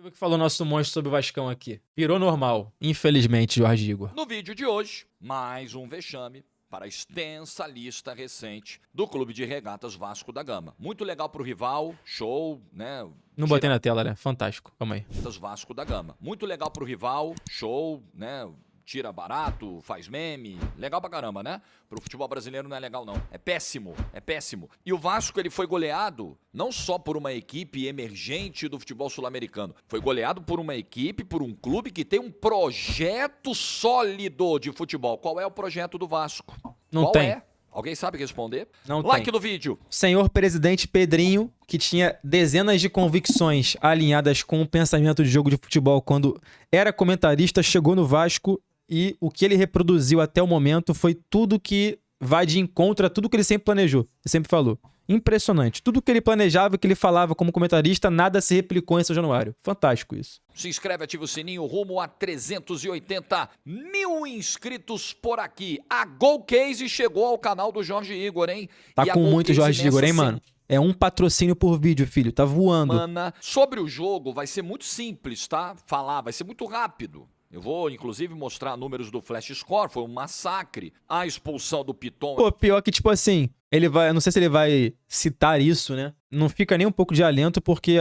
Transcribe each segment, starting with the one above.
O que falou nosso monstro sobre o Vascão aqui. Virou normal, infelizmente, Jorge Igor. No vídeo de hoje, mais um vexame para a extensa lista recente do Clube de Regatas Vasco da Gama. Muito legal pro rival, show, né? Não botei na tela, né? Fantástico. Calma aí. Vasco da Gama. Muito legal pro rival, show, né? Tira barato, faz meme, legal pra caramba, né? Pro futebol brasileiro não é legal não, é péssimo, é péssimo. E o Vasco, ele foi goleado não só por uma equipe emergente do futebol sul-americano, foi goleado por uma equipe, por um clube que tem um projeto sólido de futebol. Qual é o projeto do Vasco? Não Qual tem. é? Alguém sabe responder? Não Like tem. no vídeo. Senhor presidente Pedrinho, que tinha dezenas de convicções alinhadas com o pensamento de jogo de futebol quando era comentarista, chegou no Vasco e o que ele reproduziu até o momento foi tudo que vai de encontro a tudo que ele sempre planejou, ele sempre falou. Impressionante. Tudo que ele planejava, que ele falava como comentarista, nada se replicou em São Januário. Fantástico isso. Se inscreve, ativa o sininho, rumo a 380 mil inscritos por aqui. A Golcase chegou ao canal do Jorge Igor, hein? Tá E a com muito Golcase Jorge Igor, hein, nessa mano? É um patrocínio por vídeo, filho. Tá voando. semana. Sobre o jogo, vai ser muito simples, tá? Falar, vai ser muito rápido. Eu vou, inclusive, mostrar números do Flash Score. Foi um massacre. A expulsão do Piton. Pô, pior que, tipo assim, ele vai. Eu não sei se ele vai citar isso, né? Não fica nem um pouco de alento, porque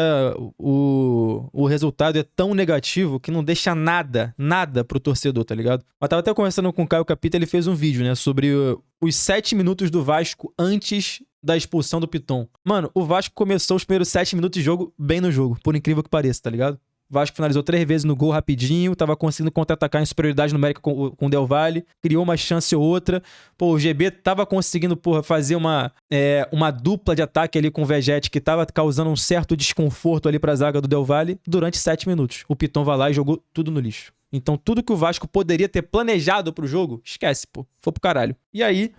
o resultado é tão negativo que não deixa nada pro torcedor, tá ligado? Eu tava até conversando com o Caio Capita, ele fez um vídeo, né? Sobre os 7 minutos do Vasco antes da expulsão do Piton. Mano, o Vasco começou os primeiros 7 minutos de jogo bem no jogo, por incrível que pareça, tá ligado? O Vasco finalizou 3 vezes no gol rapidinho, tava conseguindo contra-atacar em superioridade numérica com o Del Valle, criou uma chance ou outra. Pô, o GB tava conseguindo, porra, fazer uma dupla de ataque ali com o Vegete, que tava causando um certo desconforto ali pra zaga do Del Valle durante 7 minutos. O Piton vai lá e jogou tudo no lixo. Então tudo que o Vasco poderia ter planejado pro jogo, esquece, pô. Foi pro caralho. E aí,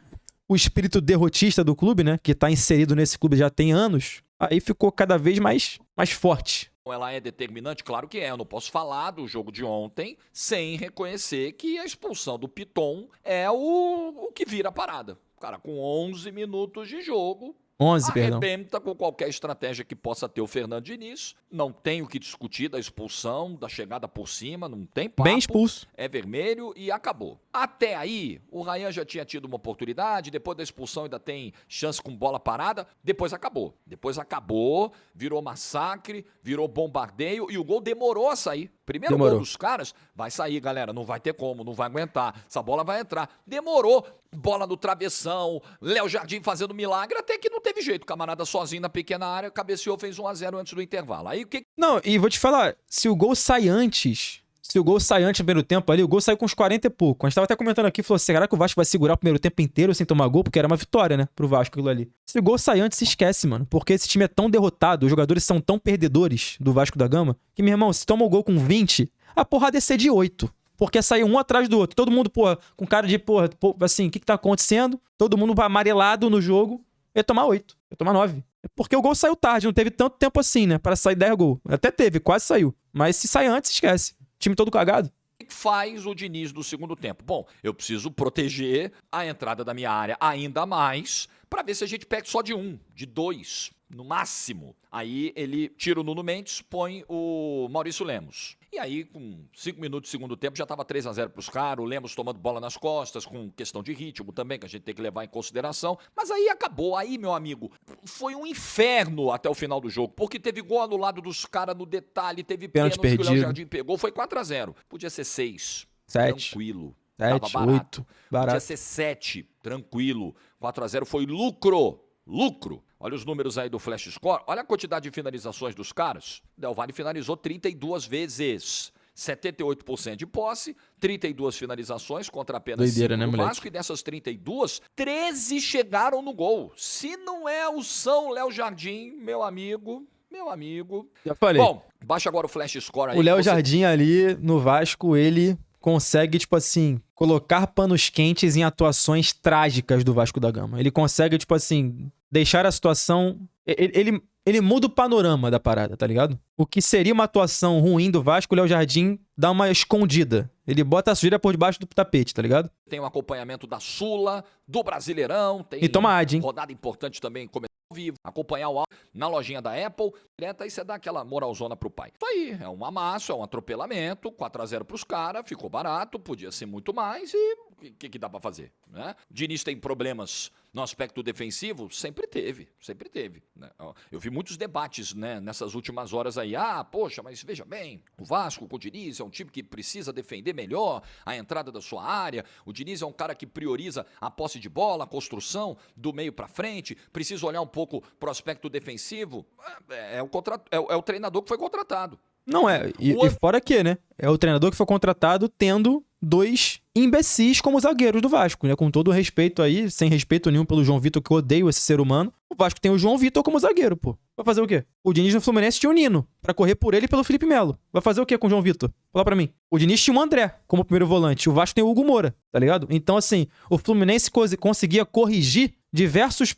o espírito derrotista do clube, né, que tá inserido nesse clube já tem anos, aí ficou cada vez mais forte. Ela é determinante? Claro que é. Eu não posso falar do jogo de ontem sem reconhecer que a expulsão do Piton é o que vira a parada. Cara, com 11 minutos de jogo, 11, perdão. arrebenta com qualquer estratégia que possa ter o Fernando Diniz. Não tem o que discutir da expulsão, da chegada por cima, não tem papo. Bem expulso. É vermelho e acabou. Até aí, o Ryan já tinha tido uma oportunidade, depois da expulsão ainda tem chance com bola parada, depois acabou. Depois acabou, virou massacre, virou bombardeio e o gol demorou a sair. Primeiro gol dos caras, vai sair, galera, não vai ter como, não vai aguentar, essa bola vai entrar. Demorou, bola no travessão, Léo Jardim fazendo milagre, até que não teve jeito. O camarada sozinho na pequena área, cabeceou, fez 1-0 antes do intervalo. Aí o que... Não, e vou te falar, se o gol sai antes no primeiro tempo ali, o gol saiu com uns 40 e pouco. A gente tava até comentando aqui, falou, será que o Vasco vai segurar o primeiro tempo inteiro sem tomar gol? Porque era uma vitória, né, pro Vasco aquilo ali. Se o gol sai antes, se esquece, mano. Porque esse time é tão derrotado, os jogadores são tão perdedores do Vasco da Gama, que, meu irmão, se toma o gol com 20, a porrada é ser de 8. Porque saiu um atrás do outro. Todo mundo, porra, com cara de, porra, assim, o que tá acontecendo? Todo mundo amarelado no jogo. Ia tomar 8, ia tomar 9. Porque o gol saiu tarde, não teve tanto tempo assim, né? Para sair 10 gols. Até teve, quase saiu. Mas se sai antes, esquece. Time todo cagado. O que faz o Diniz do segundo tempo? Bom, eu preciso proteger a entrada da minha área ainda mais para ver se a gente pega só de 1, de 2, no máximo. Aí ele tira o Nuno Mendes, põe o Maurício Lemos. E aí, com 5 minutos do segundo tempo, já estava 3-0 para os caras, o Lemos tomando bola nas costas, com questão de ritmo também, que a gente tem que levar em consideração. Mas aí acabou, aí, meu amigo, foi um inferno até o final do jogo, porque teve gol anulado dos caras no detalhe, teve pênalti que o Léo Jardim pegou, foi 4-0. Podia ser 6, 7, tranquilo. 7, Tava barato. 8, barato. Podia ser 7, tranquilo. 4-0 foi lucro. Olha os números aí do Flash Score. Olha a quantidade de finalizações dos caras. Del Valle finalizou 32 vezes. 78% de posse, 32 finalizações contra apenas 5 do Vasco. E dessas 32, 13 chegaram no gol. Se não é o São Léo Jardim, meu amigo... Já falei. Bom, baixa agora o Flash Score aí. O Léo Jardim ali no Vasco, ele consegue, tipo assim, colocar panos quentes em atuações trágicas do Vasco da Gama. Ele consegue, tipo assim, deixar a situação... Ele muda o panorama da parada, tá ligado? O que seria uma atuação ruim do Vasco, o Léo Jardim dá uma escondida. Ele bota a sujeira por debaixo do tapete, tá ligado? Tem um acompanhamento da Sula, do Brasileirão. Tem e toma ad, hein? Rodada importante também. vivo, acompanhar o áudio na lojinha da Apple, direto aí você dá aquela moralzona pro pai. Isso aí, é um amasso, é um atropelamento, 4-0 pros caras, ficou barato, podia ser muito mais e o que dá pra fazer, né? O Diniz tem problemas no aspecto defensivo? Sempre teve, né? Eu vi muitos debates, né, nessas últimas horas aí. Poxa, mas veja bem, o Vasco com o Diniz é um time que precisa defender melhor a entrada da sua área, o Diniz é um cara que prioriza a posse de bola, a construção do meio pra frente, precisa olhar um pouco pro aspecto defensivo. É o treinador que foi contratado. Não é, e fora que, né, é o treinador que foi contratado tendo 2 imbecis como zagueiros do Vasco, né? Com todo o respeito aí, sem respeito nenhum pelo João Vitor, que eu odeio esse ser humano, o Vasco tem o João Vitor como zagueiro, pô. Vai fazer o quê? O Diniz no Fluminense tinha o Nino, pra correr por ele e pelo Felipe Melo. Vai fazer o quê com o João Vitor? Fala pra mim. O Diniz tinha o André como primeiro volante, o Vasco tem o Hugo Moura, tá ligado? Então, assim, o Fluminense conseguia corrigir diversos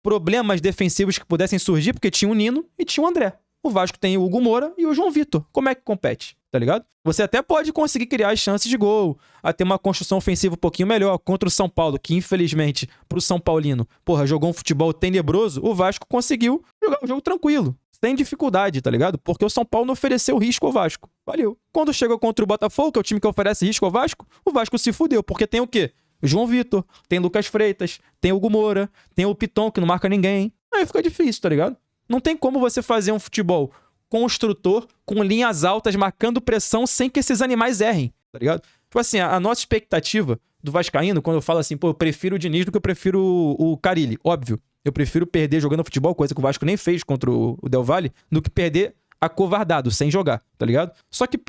problemas defensivos que pudessem surgir, porque tinha o Nino e tinha o André. O Vasco tem o Hugo Moura e o João Vitor. Como é que compete? Tá ligado? Você até pode conseguir criar as chances de gol, a ter uma construção ofensiva um pouquinho melhor contra o São Paulo, que infelizmente, pro São Paulino, jogou um futebol tenebroso, o Vasco conseguiu jogar um jogo tranquilo, sem dificuldade, tá ligado? Porque o São Paulo não ofereceu risco ao Vasco. Valeu. Quando chegou contra o Botafogo, que é o time que oferece risco ao Vasco, o Vasco se fudeu, porque tem o quê? João Vitor, tem Lucas Freitas, tem Hugo Moura, tem o Piton, que não marca ninguém. Aí fica difícil, tá ligado? Não tem como você fazer um futebol construtor com linhas altas, marcando pressão sem que esses animais errem, tá ligado? Tipo assim, a nossa expectativa do vascaíno, quando eu falo assim, eu prefiro o Diniz do que eu prefiro o Carille. Óbvio, eu prefiro perder jogando futebol, coisa que o Vasco nem fez contra o Del Valle, do que perder acovardado, sem jogar, tá ligado? Só que,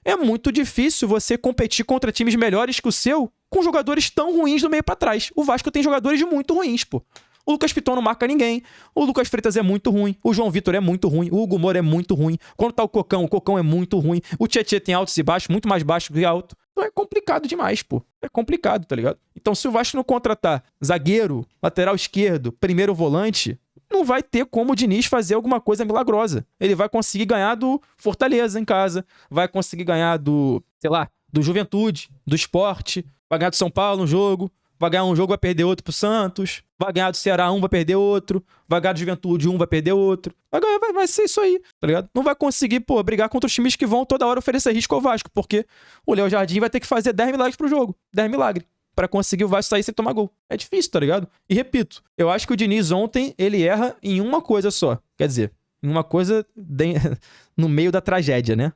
é muito difícil você competir contra times melhores que o seu com jogadores tão ruins do meio pra trás. O Vasco tem jogadores muito ruins, pô. O Lucas Piton não marca ninguém. O Lucas Freitas é muito ruim. O João Vitor é muito ruim. O Hugo Moura é muito ruim. Quando tá o Cocão é muito ruim. O Tietê tem altos e baixos, muito mais baixo que alto. Então é complicado demais, pô. É complicado, tá ligado? Então se o Vasco não contratar zagueiro, lateral esquerdo, primeiro volante, não vai ter como o Diniz fazer alguma coisa milagrosa. Ele vai conseguir ganhar do Fortaleza em casa. Vai conseguir ganhar do, do Juventude, do Sport. Vai ganhar do São Paulo um jogo. Vai ganhar um jogo, vai perder outro pro Santos. Vai ganhar do Ceará vai perder outro. Vai ganhar do Juventude vai perder outro. Vai ser isso aí, tá ligado? Não vai conseguir, brigar contra os times que vão toda hora oferecer risco ao Vasco, porque o Léo Jardim vai ter que fazer 10 milagres pro jogo. 10 milagres. Pra conseguir o Vasco sair sem tomar gol. É difícil, tá ligado? E repito, eu acho que o Diniz ontem, ele erra em uma coisa só. Quer dizer, em uma coisa no meio da tragédia, né?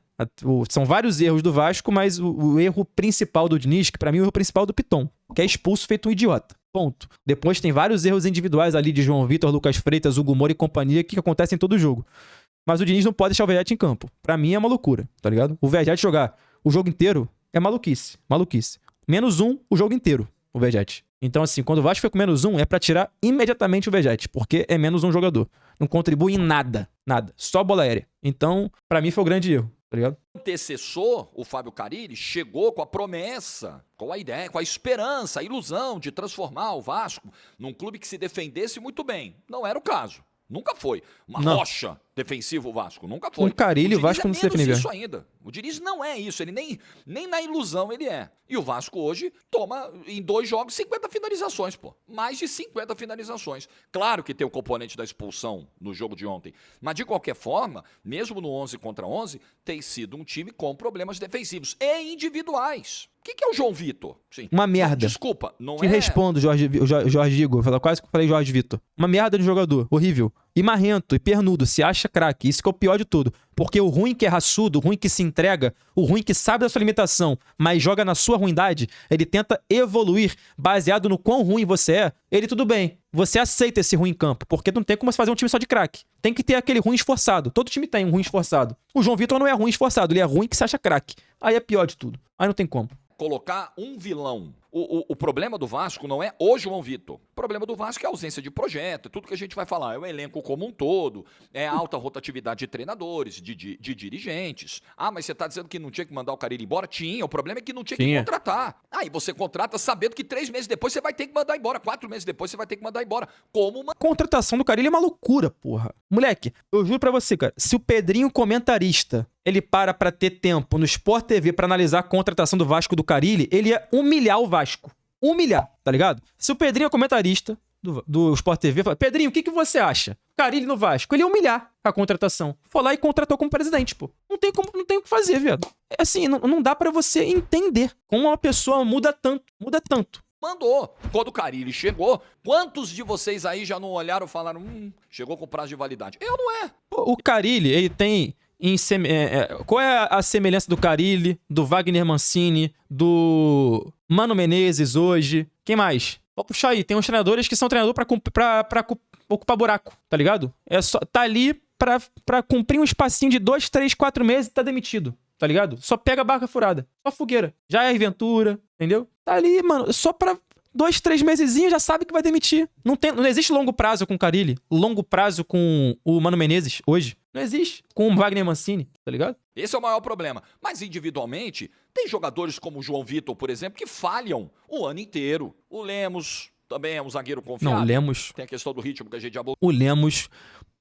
São vários erros do Vasco, mas o erro principal do Diniz, que pra mim é o erro principal do Piton, que é expulso feito um idiota. Ponto. Depois tem vários erros individuais ali de João Vitor, Lucas Freitas, Hugo Moura e companhia que acontecem em todo jogo. Mas o Diniz não pode deixar o Verratti em campo. Pra mim é uma loucura, tá ligado? O Verratti jogar o jogo inteiro é maluquice. Maluquice. -1 o jogo inteiro, o Verratti. Então, assim, quando o Vasco foi com -1, é pra tirar imediatamente o Verratti, porque é -1 jogador. Não contribui em nada. Nada. Só bola aérea. Então, pra mim foi o grande erro, tá ligado? O antecessor, o Fábio Carille, chegou com a promessa, com a ideia, com a esperança, a ilusão de transformar o Vasco num clube que se defendesse muito bem. Não era o caso. Nunca foi. Uma rocha defensiva o Vasco. Nunca foi. Com Carille, o Vasco não se defende bem. Isso ainda. O Diniz não é isso. Ele nem na ilusão ele é. E o Vasco hoje toma, em 2 jogos, 50 finalizações, pô. Mais de 50 finalizações. Claro que tem o componente da expulsão no jogo de ontem. Mas, de qualquer forma, mesmo no 11 contra 11, tem sido um time com problemas defensivos e individuais. O que é o João Vitor? Sim. Uma merda. Desculpa, não Te respondo, Jorge Igor. Quase que eu falei Jorge Vitor. Uma merda de jogador. Horrível. E marrento, e pernudo. Se acha craque. Isso que é o pior de tudo. Porque o ruim que é raçudo, o ruim que se entrega, o ruim que sabe da sua limitação, mas joga na sua ruindade, ele tenta evoluir baseado no quão ruim você é, ele tudo bem. Você aceita esse ruim em campo, porque não tem como você fazer um time só de craque. Tem que ter aquele ruim esforçado. Todo time tem um ruim esforçado. O João Vitor não é ruim esforçado, ele é ruim que se acha craque. Aí é pior de tudo. Aí não tem como. Colocar um vilão. O problema do Vasco não é o João Vitor. O problema do Vasco é a ausência de projeto, tudo que a gente vai falar. É o elenco como um todo, é a alta rotatividade de treinadores, de dirigentes. Mas você tá dizendo que não tinha que mandar o Carille embora? Tinha. O problema é que não tinha que contratar. Aí você contrata sabendo que 3 meses depois você vai ter que mandar embora. 4 meses depois você vai ter que mandar embora. Como uma... Contratação do Carille é uma loucura, porra. Moleque, eu juro pra você, cara, se o Pedrinho comentarista ele para pra ter tempo no Sport TV pra analisar a contratação do Vasco do Carille, ele ia humilhar o Vasco. Humilhar, tá ligado? Se o Pedrinho é comentarista, do Sport TV, fala, Pedrinho, o que você acha? Carille no Vasco. Ele ia humilhar a contratação. Foi lá e contratou como presidente, pô. Não tem o que fazer, viado. É assim, não dá pra você entender como uma pessoa muda tanto. Mandou. Quando o Carille chegou, quantos de vocês aí já não olharam e falaram, chegou com prazo de validade? Eu não é. Pô, o Carille, ele tem... qual é a semelhança do Carille, do Wagner Mancini, do Mano Menezes hoje? Quem mais? Vou puxar aí. Tem uns treinadores que são treinador pra ocupar buraco, tá ligado? Tá ali pra cumprir um espacinho de 2, 3, 4 meses e tá demitido, tá ligado? Só pega a barca furada. Só fogueira. Já é Ventura, entendeu? Tá ali, mano, só pra 2, 3 mesezinhos já sabe que vai demitir. Não existe longo prazo com o Carille, longo prazo com o Mano Menezes hoje. Não existe. Com o Wagner Mancini, tá ligado? Esse é o maior problema. Mas individualmente, tem jogadores como o João Vitor, por exemplo, que falham o ano inteiro. O Lemos também é um zagueiro confiável. Não, o Lemos... Tem a questão do ritmo que a gente já... O Lemos...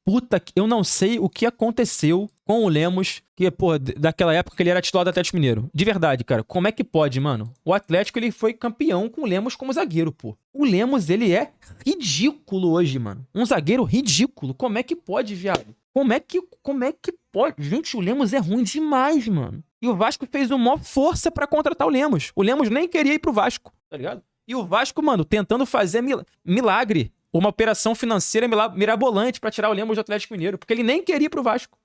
Puta, eu não sei o que aconteceu com o Lemos, que, pô, daquela época que ele era titular do Atlético Mineiro. De verdade, cara, como é que pode, mano? O Atlético, ele foi campeão com o Lemos como zagueiro, pô. O Lemos, ele é ridículo hoje, mano. Um zagueiro ridículo. Como é que pode, viado? Como é que pode? Gente, o Lemos é ruim demais, mano. E o Vasco fez uma maior força pra contratar o Lemos. O Lemos nem queria ir pro Vasco, tá ligado? E o Vasco, mano, tentando fazer milagre. Uma operação financeira mirabolante pra tirar o Lemos do Atlético Mineiro, porque ele nem queria ir pro Vasco.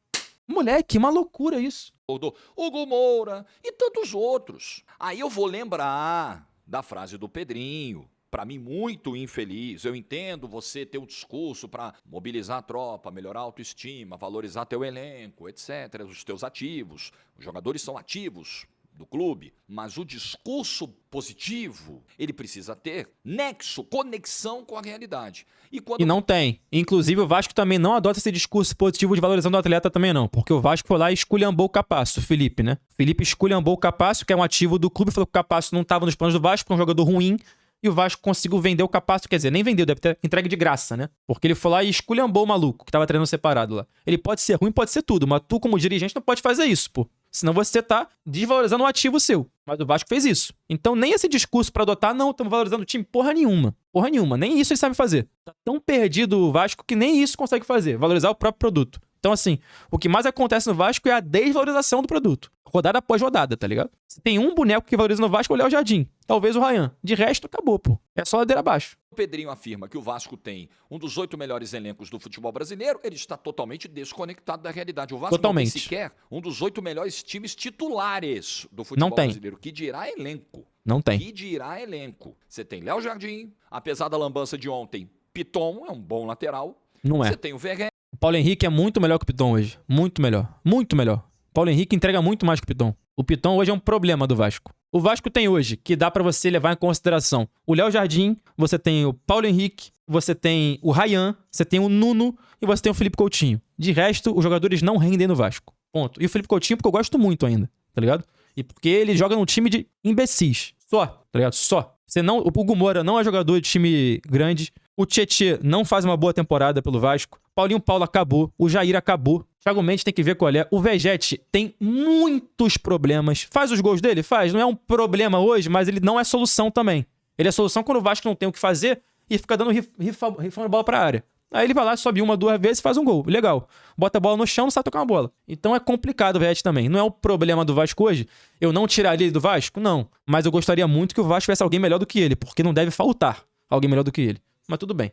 Moleque, uma loucura isso. Do Hugo Moura e tantos outros. Aí eu vou lembrar da frase do Pedrinho, pra mim muito infeliz. Eu entendo você ter um discurso pra mobilizar a tropa, melhorar a autoestima, valorizar teu elenco, etc., os teus ativos. Os jogadores são ativos do clube, mas o discurso positivo, ele precisa ter nexo, conexão com a realidade. E não tem. Inclusive, o Vasco também não adota esse discurso positivo de valorização do atleta também não, porque o Vasco foi lá e esculhambou o Capasso, o Felipe, né? Felipe esculhambou o Capasso, que é um ativo do clube, falou que o Capasso não estava nos planos do Vasco, é um jogador ruim, e o Vasco conseguiu vender o Capasso, quer dizer, nem vendeu, deve ter entregue de graça, né? Porque ele foi lá e esculhambou o maluco, que tava treinando separado lá. Ele pode ser ruim, pode ser tudo, mas tu, como dirigente, não pode fazer isso, pô. Senão você tá desvalorizando um ativo seu. Mas o Vasco fez isso. Então nem esse discurso pra adotar, não, estamos valorizando o time, porra nenhuma. Porra nenhuma. Nem isso ele sabe fazer. Tá tão perdido o Vasco que nem isso consegue fazer. Valorizar o próprio produto. Então assim, o que mais acontece no Vasco é a desvalorização do produto. Rodada após rodada, tá ligado? Se tem um boneco que valoriza no Vasco, é o Léo Jardim. Talvez o Ryan. De resto, acabou, pô. É só ladeira abaixo. O Pedrinho afirma que o Vasco tem um dos 8 melhores elencos do futebol brasileiro, ele está totalmente desconectado da realidade. O Vasco totalmente. Não tem sequer um dos 8 melhores times titulares do futebol brasileiro. Que dirá elenco. Não tem. Que dirá elenco. Você tem Léo Jardim, apesar da lambança de ontem, Piton é um bom lateral. Não é. Você tem o Verguer. O Paulo Henrique é muito melhor que o Piton hoje. Muito melhor. Muito melhor. O Paulo Henrique entrega muito mais que o Piton. O Piton hoje é um problema do Vasco. O Vasco tem hoje, que dá pra você levar em consideração, o Léo Jardim, você tem o Paulo Henrique, você tem o Ryan, você tem o Nuno e você tem o Felipe Coutinho. De resto, os jogadores não rendem no Vasco. Ponto. E o Felipe Coutinho porque eu gosto muito ainda, tá ligado? E porque ele joga num time de imbecis. Só, tá ligado? Só. O Hugo Moura não é jogador de time grande. O Tietê não faz uma boa temporada pelo Vasco. Paulinho Paulo acabou. O Jair acabou. Thiago Mendes tem que ver qual é. O Vegete tem muitos problemas. Faz os gols dele? Faz. Não é um problema hoje, mas ele não é solução também. Ele é solução quando o Vasco não tem o que fazer e fica dando rifando bola pra área. Aí ele vai lá, sobe 1, 2 vezes e faz um gol. Legal. Bota a bola no chão, não sabe tocar uma bola. Então é complicado o Vegete também. Não é o problema do Vasco hoje. Eu não tiraria ele do Vasco? Não. Mas eu gostaria muito que o Vasco tivesse alguém melhor do que ele, porque não deve faltar alguém melhor do que ele. Mas tudo bem.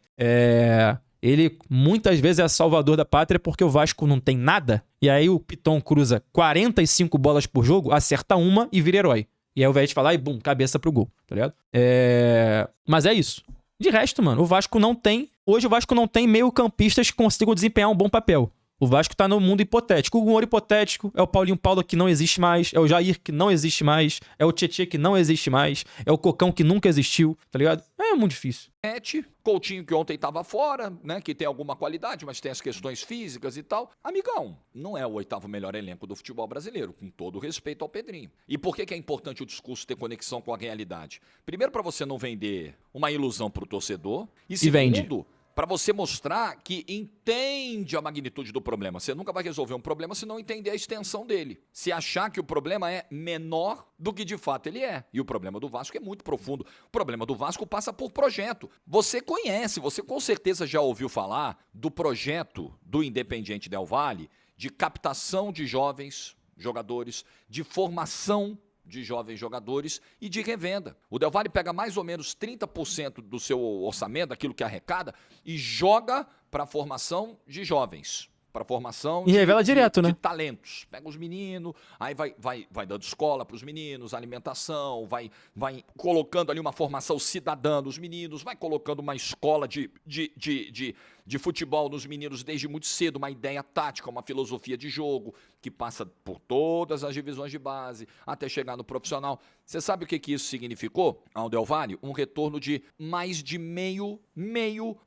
Ele muitas vezes é salvador da pátria porque o Vasco não tem nada. E aí o Piton cruza 45 bolas por jogo, acerta uma e vira herói. E aí o Vegete fala e bum, cabeça pro gol, tá ligado? Mas é isso. De resto, mano, o Vasco não tem... Hoje o Vasco não tem meio-campistas que consigam desempenhar um bom papel. O Vasco tá no mundo hipotético. O humor hipotético é o Paulinho Paulo que não existe mais, é o Jair que não existe mais, é o Tietê que não existe mais, é o Cocão que nunca existiu, tá ligado? É muito difícil. Coutinho que ontem tava fora, né? Que tem alguma qualidade, mas tem as questões físicas e tal. Amigão, não é o 8º melhor elenco do futebol brasileiro, com todo respeito ao Pedrinho. E por que é importante o discurso ter conexão com a realidade? Primeiro, para você não vender uma ilusão pro torcedor. E segundo, vende. para você mostrar que entende a magnitude do problema. Você nunca vai resolver um problema se não entender a extensão dele. Se achar que o problema é menor do que de fato ele é. E o problema do Vasco é muito profundo. O problema do Vasco passa por projeto. Você conhece, você com certeza já ouviu falar do projeto do Independiente Del Valle de captação de jovens jogadores, de formação de jovens jogadores e de revenda. O Del Valle pega mais ou menos 30% do seu orçamento, daquilo que arrecada, e joga para a formação de jovens. Para formação e revela direto, né? De talentos. Pega os meninos, aí vai dando escola para os meninos, alimentação, vai colocando ali uma formação cidadã dos meninos, vai colocando uma escola de futebol nos meninos desde muito cedo, uma ideia tática, uma filosofia de jogo que passa por todas as divisões de base até chegar no profissional. Você sabe o que isso significou ao Del Valle? Um retorno de mais de meio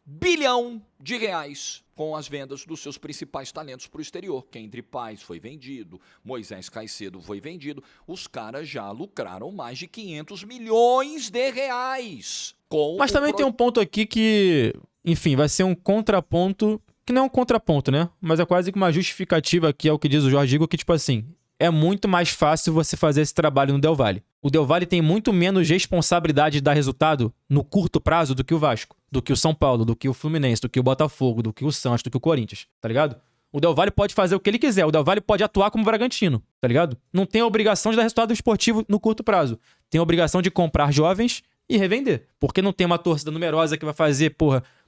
bilhão de reais com as vendas dos seus principais talentos para o exterior. Kendry Paz foi vendido, Moisés Caicedo foi vendido. Os caras já lucraram mais de 500 milhões de reais. Mas também tem um ponto aqui que, enfim, vai ser um contraponto, que não é um contraponto, né? Mas é quase que uma justificativa aqui ao que diz o Jorge Igor, que tipo assim, é muito mais fácil você fazer esse trabalho no Del Valle. O Del Valle tem muito menos responsabilidade de dar resultado no curto prazo do que o Vasco, do que o São Paulo, do que o Fluminense, do que o Botafogo, do que o Santos, do que o Corinthians, tá ligado? O Del Valle pode fazer o que ele quiser, o Del Valle pode atuar como Bragantino, tá ligado? Não tem a obrigação de dar resultado esportivo no curto prazo. Tem a obrigação de comprar jovens e revender. Porque não tem uma torcida numerosa que vai fazer,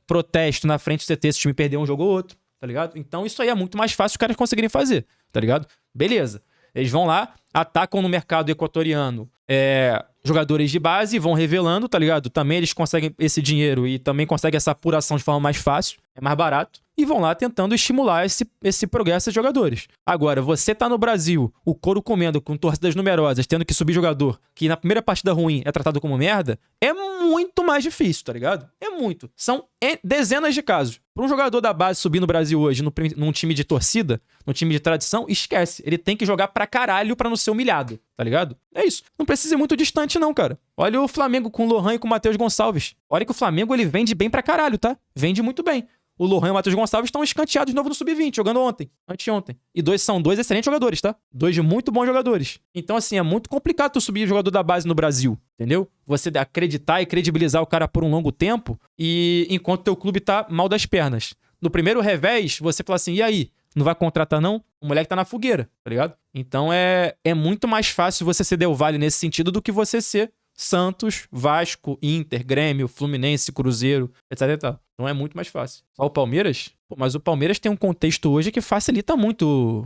protesto na frente do CT se o time perder um jogo ou outro, tá ligado? Então isso aí é muito mais fácil os caras conseguirem fazer, tá ligado? Beleza. Eles vão lá, atacam no mercado equatoriano jogadores de base, vão revelando, tá ligado? Também eles conseguem esse dinheiro e também conseguem essa apuração de forma mais fácil, é mais barato, e vão lá tentando estimular esse progresso de jogadores. Agora, você tá no Brasil, o couro comendo, com torcidas numerosas, tendo que subir jogador, que na primeira partida ruim é tratado como merda, é muito mais difícil, tá ligado? É muito. São dezenas de casos. Para um jogador da base subir no Brasil hoje, num time de torcida, num time de tradição, esquece. Ele tem que jogar pra caralho pra não ser humilhado, tá ligado? É isso. Não precisa ir muito distante não, cara. Olha o Flamengo com o Lohan e com o Matheus Gonçalves. Olha que o Flamengo, ele vende bem pra caralho, tá? Vende muito bem. O Lohan e o Matheus Gonçalves estão escanteados de novo no Sub-20, jogando anteontem. E são dois excelentes jogadores, tá? Dois muito bons jogadores. Então, assim, é muito complicado tu subir jogador da base no Brasil, entendeu? Você acreditar e credibilizar o cara por um longo tempo e enquanto teu clube tá mal das pernas. No primeiro revés, você fala assim, e aí? Não vai contratar não? O moleque tá na fogueira, tá ligado? Então é muito mais fácil você ser Del Valle nesse sentido do que você ser Santos, Vasco, Inter, Grêmio, Fluminense, Cruzeiro, etc e tal. Então é muito mais fácil. Só o Palmeiras? Mas o Palmeiras tem um contexto hoje que facilita muito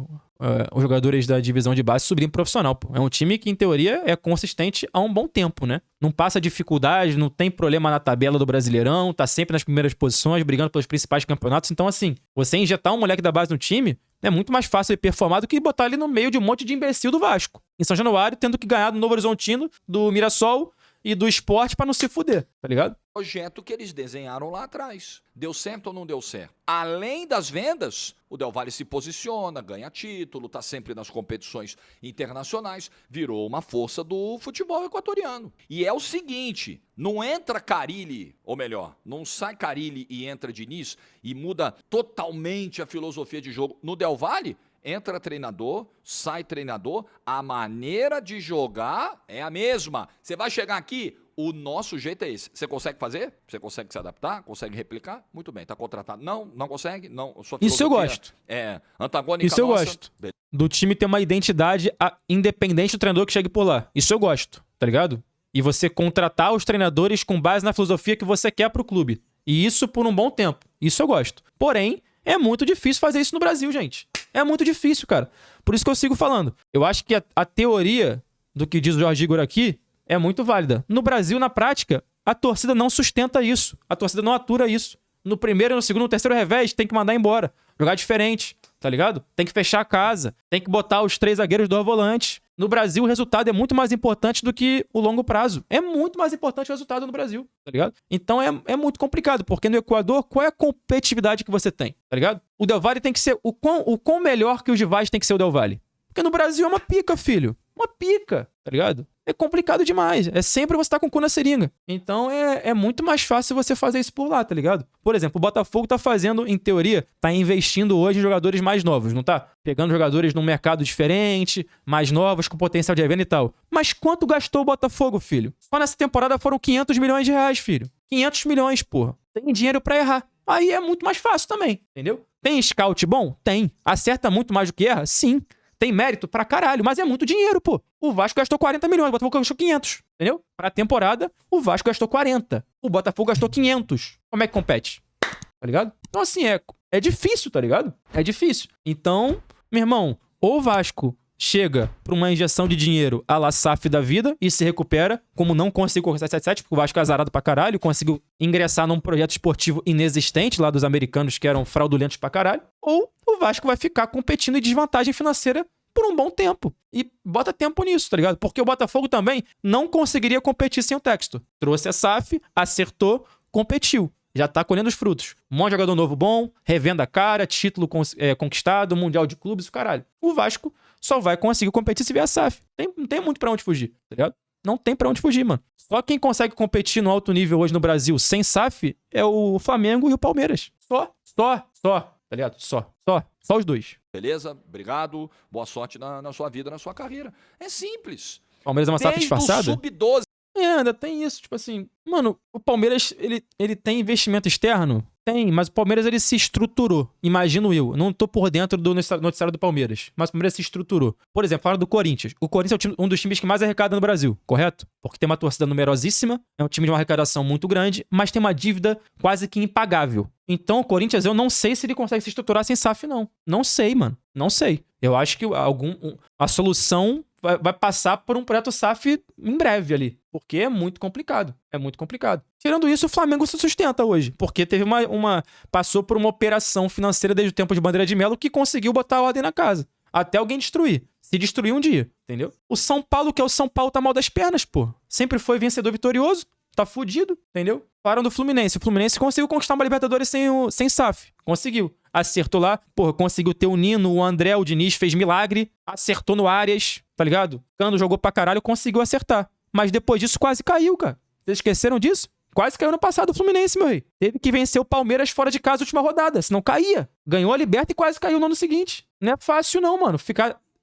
os jogadores da divisão de base subirem profissional. É um time que, em teoria, é consistente há um bom tempo, né? Não passa dificuldade, não tem problema na tabela do Brasileirão, tá sempre nas primeiras posições, brigando pelos principais campeonatos. Então, assim, você injetar um moleque da base no time é muito mais fácil ele performar do que botar ele no meio de um monte de imbecil do Vasco. Em São Januário, tendo que ganhar do Novo Horizontino, do Mirassol e do Sport pra não se fuder, tá ligado? Projeto que eles desenharam lá atrás. Deu certo ou não deu certo? Além das vendas, o Del Valle se posiciona, ganha título, tá sempre nas competições internacionais, virou uma força do futebol equatoriano. E é o seguinte, não entra Carille, ou melhor, não sai Carille e entra Diniz e muda totalmente a filosofia de jogo. No Del Valle, entra treinador, sai treinador, a maneira de jogar é a mesma. Você vai chegar aqui, o nosso jeito é esse. Você consegue fazer? Você consegue se adaptar? Consegue replicar? Muito bem, tá contratado. Não consegue? Não. Isso eu gosto. É antagônica. Isso eu gosto. Do time ter uma identidade independente do treinador que chegue por lá. Isso eu gosto, tá ligado? E você contratar os treinadores com base na filosofia que você quer pro clube. E isso por um bom tempo. Isso eu gosto. Porém, é muito difícil fazer isso no Brasil, gente. É muito difícil, cara. Por isso que eu sigo falando. Eu acho que a teoria do que diz o Jorge Igor aqui é muito válida. No Brasil, na prática, a torcida não sustenta isso. A torcida não atura isso. No primeiro, no segundo, no terceiro revés, tem que mandar embora. Jogar diferente, tá ligado? Tem que fechar a casa. Tem que botar os 3 zagueiros do volante. No Brasil, o resultado é muito mais importante do que o longo prazo. É muito mais importante o resultado no Brasil, tá ligado? Então é muito complicado, porque no Equador, qual é a competitividade que você tem, tá ligado? O Del Valle tem que ser... O quão melhor que os rivais tem que ser o Del Valle? Porque no Brasil é uma pica, filho. Uma pica, tá ligado? É complicado demais. É sempre você tá com o cu na seringa. Então é muito mais fácil você fazer isso por lá, tá ligado? Por exemplo, o Botafogo tá fazendo, em teoria, tá investindo hoje em jogadores mais novos, não tá? Pegando jogadores num mercado diferente, mais novos, com potencial de revenda e tal. Mas quanto gastou o Botafogo, filho? Só nessa temporada foram 500 milhões de reais, filho. 500 milhões, porra. Tem dinheiro pra errar. Aí é muito mais fácil também, entendeu? Tem scout bom? Tem. Acerta muito mais do que erra? Sim. Tem mérito pra caralho, mas é muito dinheiro, pô. O Vasco gastou 40 milhões, o Botafogo gastou 500, entendeu? Pra temporada, o Vasco gastou 40. O Botafogo gastou 500. Como é que compete? Tá ligado? Então, assim, é difícil, tá ligado? É difícil. Então, meu irmão, ou o Vasco chega pra uma injeção de dinheiro à la SAF da vida e se recupera, como não conseguiu com o 777, porque o Vasco é azarado pra caralho, conseguiu ingressar num projeto esportivo inexistente lá dos americanos que eram fraudulentos pra caralho, ou o Vasco vai ficar competindo em desvantagem financeira por um bom tempo. E bota tempo nisso, tá ligado? Porque o Botafogo também não conseguiria competir sem o Textor. Trouxe a SAF, acertou, competiu. Já tá colhendo os frutos. Um monte de jogador novo bom, revenda cara, título conquistado, Mundial de Clubes, o caralho. O Vasco só vai conseguir competir se vier a SAF. Não tem muito pra onde fugir, tá ligado? Não tem pra onde fugir, mano. Só quem consegue competir no alto nível hoje no Brasil sem SAF é o Flamengo e o Palmeiras. Só, tá ligado? Só os dois. Beleza? Obrigado. Boa sorte na sua vida, na sua carreira. É simples. Palmeiras é uma SAF disfarçada? Sub-12. Ainda tem isso, tipo assim, mano, o Palmeiras, ele tem investimento externo? Tem, mas o Palmeiras, ele se estruturou, imagino eu. Não tô por dentro do noticiário do Palmeiras, mas o Palmeiras se estruturou. Por exemplo, fala do Corinthians. O Corinthians é um dos times que mais arrecada no Brasil, correto? Porque tem uma torcida numerosíssima, é um time de uma arrecadação muito grande, mas tem uma dívida quase que impagável. Então, o Corinthians, eu não sei se ele consegue se estruturar sem SAF, não. Não sei, mano. Não sei. Eu acho que a solução vai passar por um projeto SAF em breve ali. Porque é muito complicado. É muito complicado. Tirando isso, o Flamengo se sustenta hoje. Porque teve passou por uma operação financeira desde o tempo de Bandeira de Melo que conseguiu botar a ordem na casa. Até alguém destruir. Se destruir um dia. Entendeu? O São Paulo, que é o São Paulo, tá mal das pernas, pô. Sempre foi vencedor vitorioso. Tá fudido. Entendeu? Falaram do Fluminense. O Fluminense conseguiu conquistar uma Libertadores sem SAF. Conseguiu. Acertou lá. Porra, conseguiu ter o Nino, o André, o Diniz, fez milagre. Acertou no Arias. Tá ligado? Cano jogou pra caralho, conseguiu acertar. Mas depois disso quase caiu, cara. Vocês esqueceram disso? Quase caiu no passado o Fluminense, meu rei. Teve que vencer o Palmeiras fora de casa na última rodada, senão caía. Ganhou a Liberta e quase caiu no ano seguinte. Não é fácil não, mano.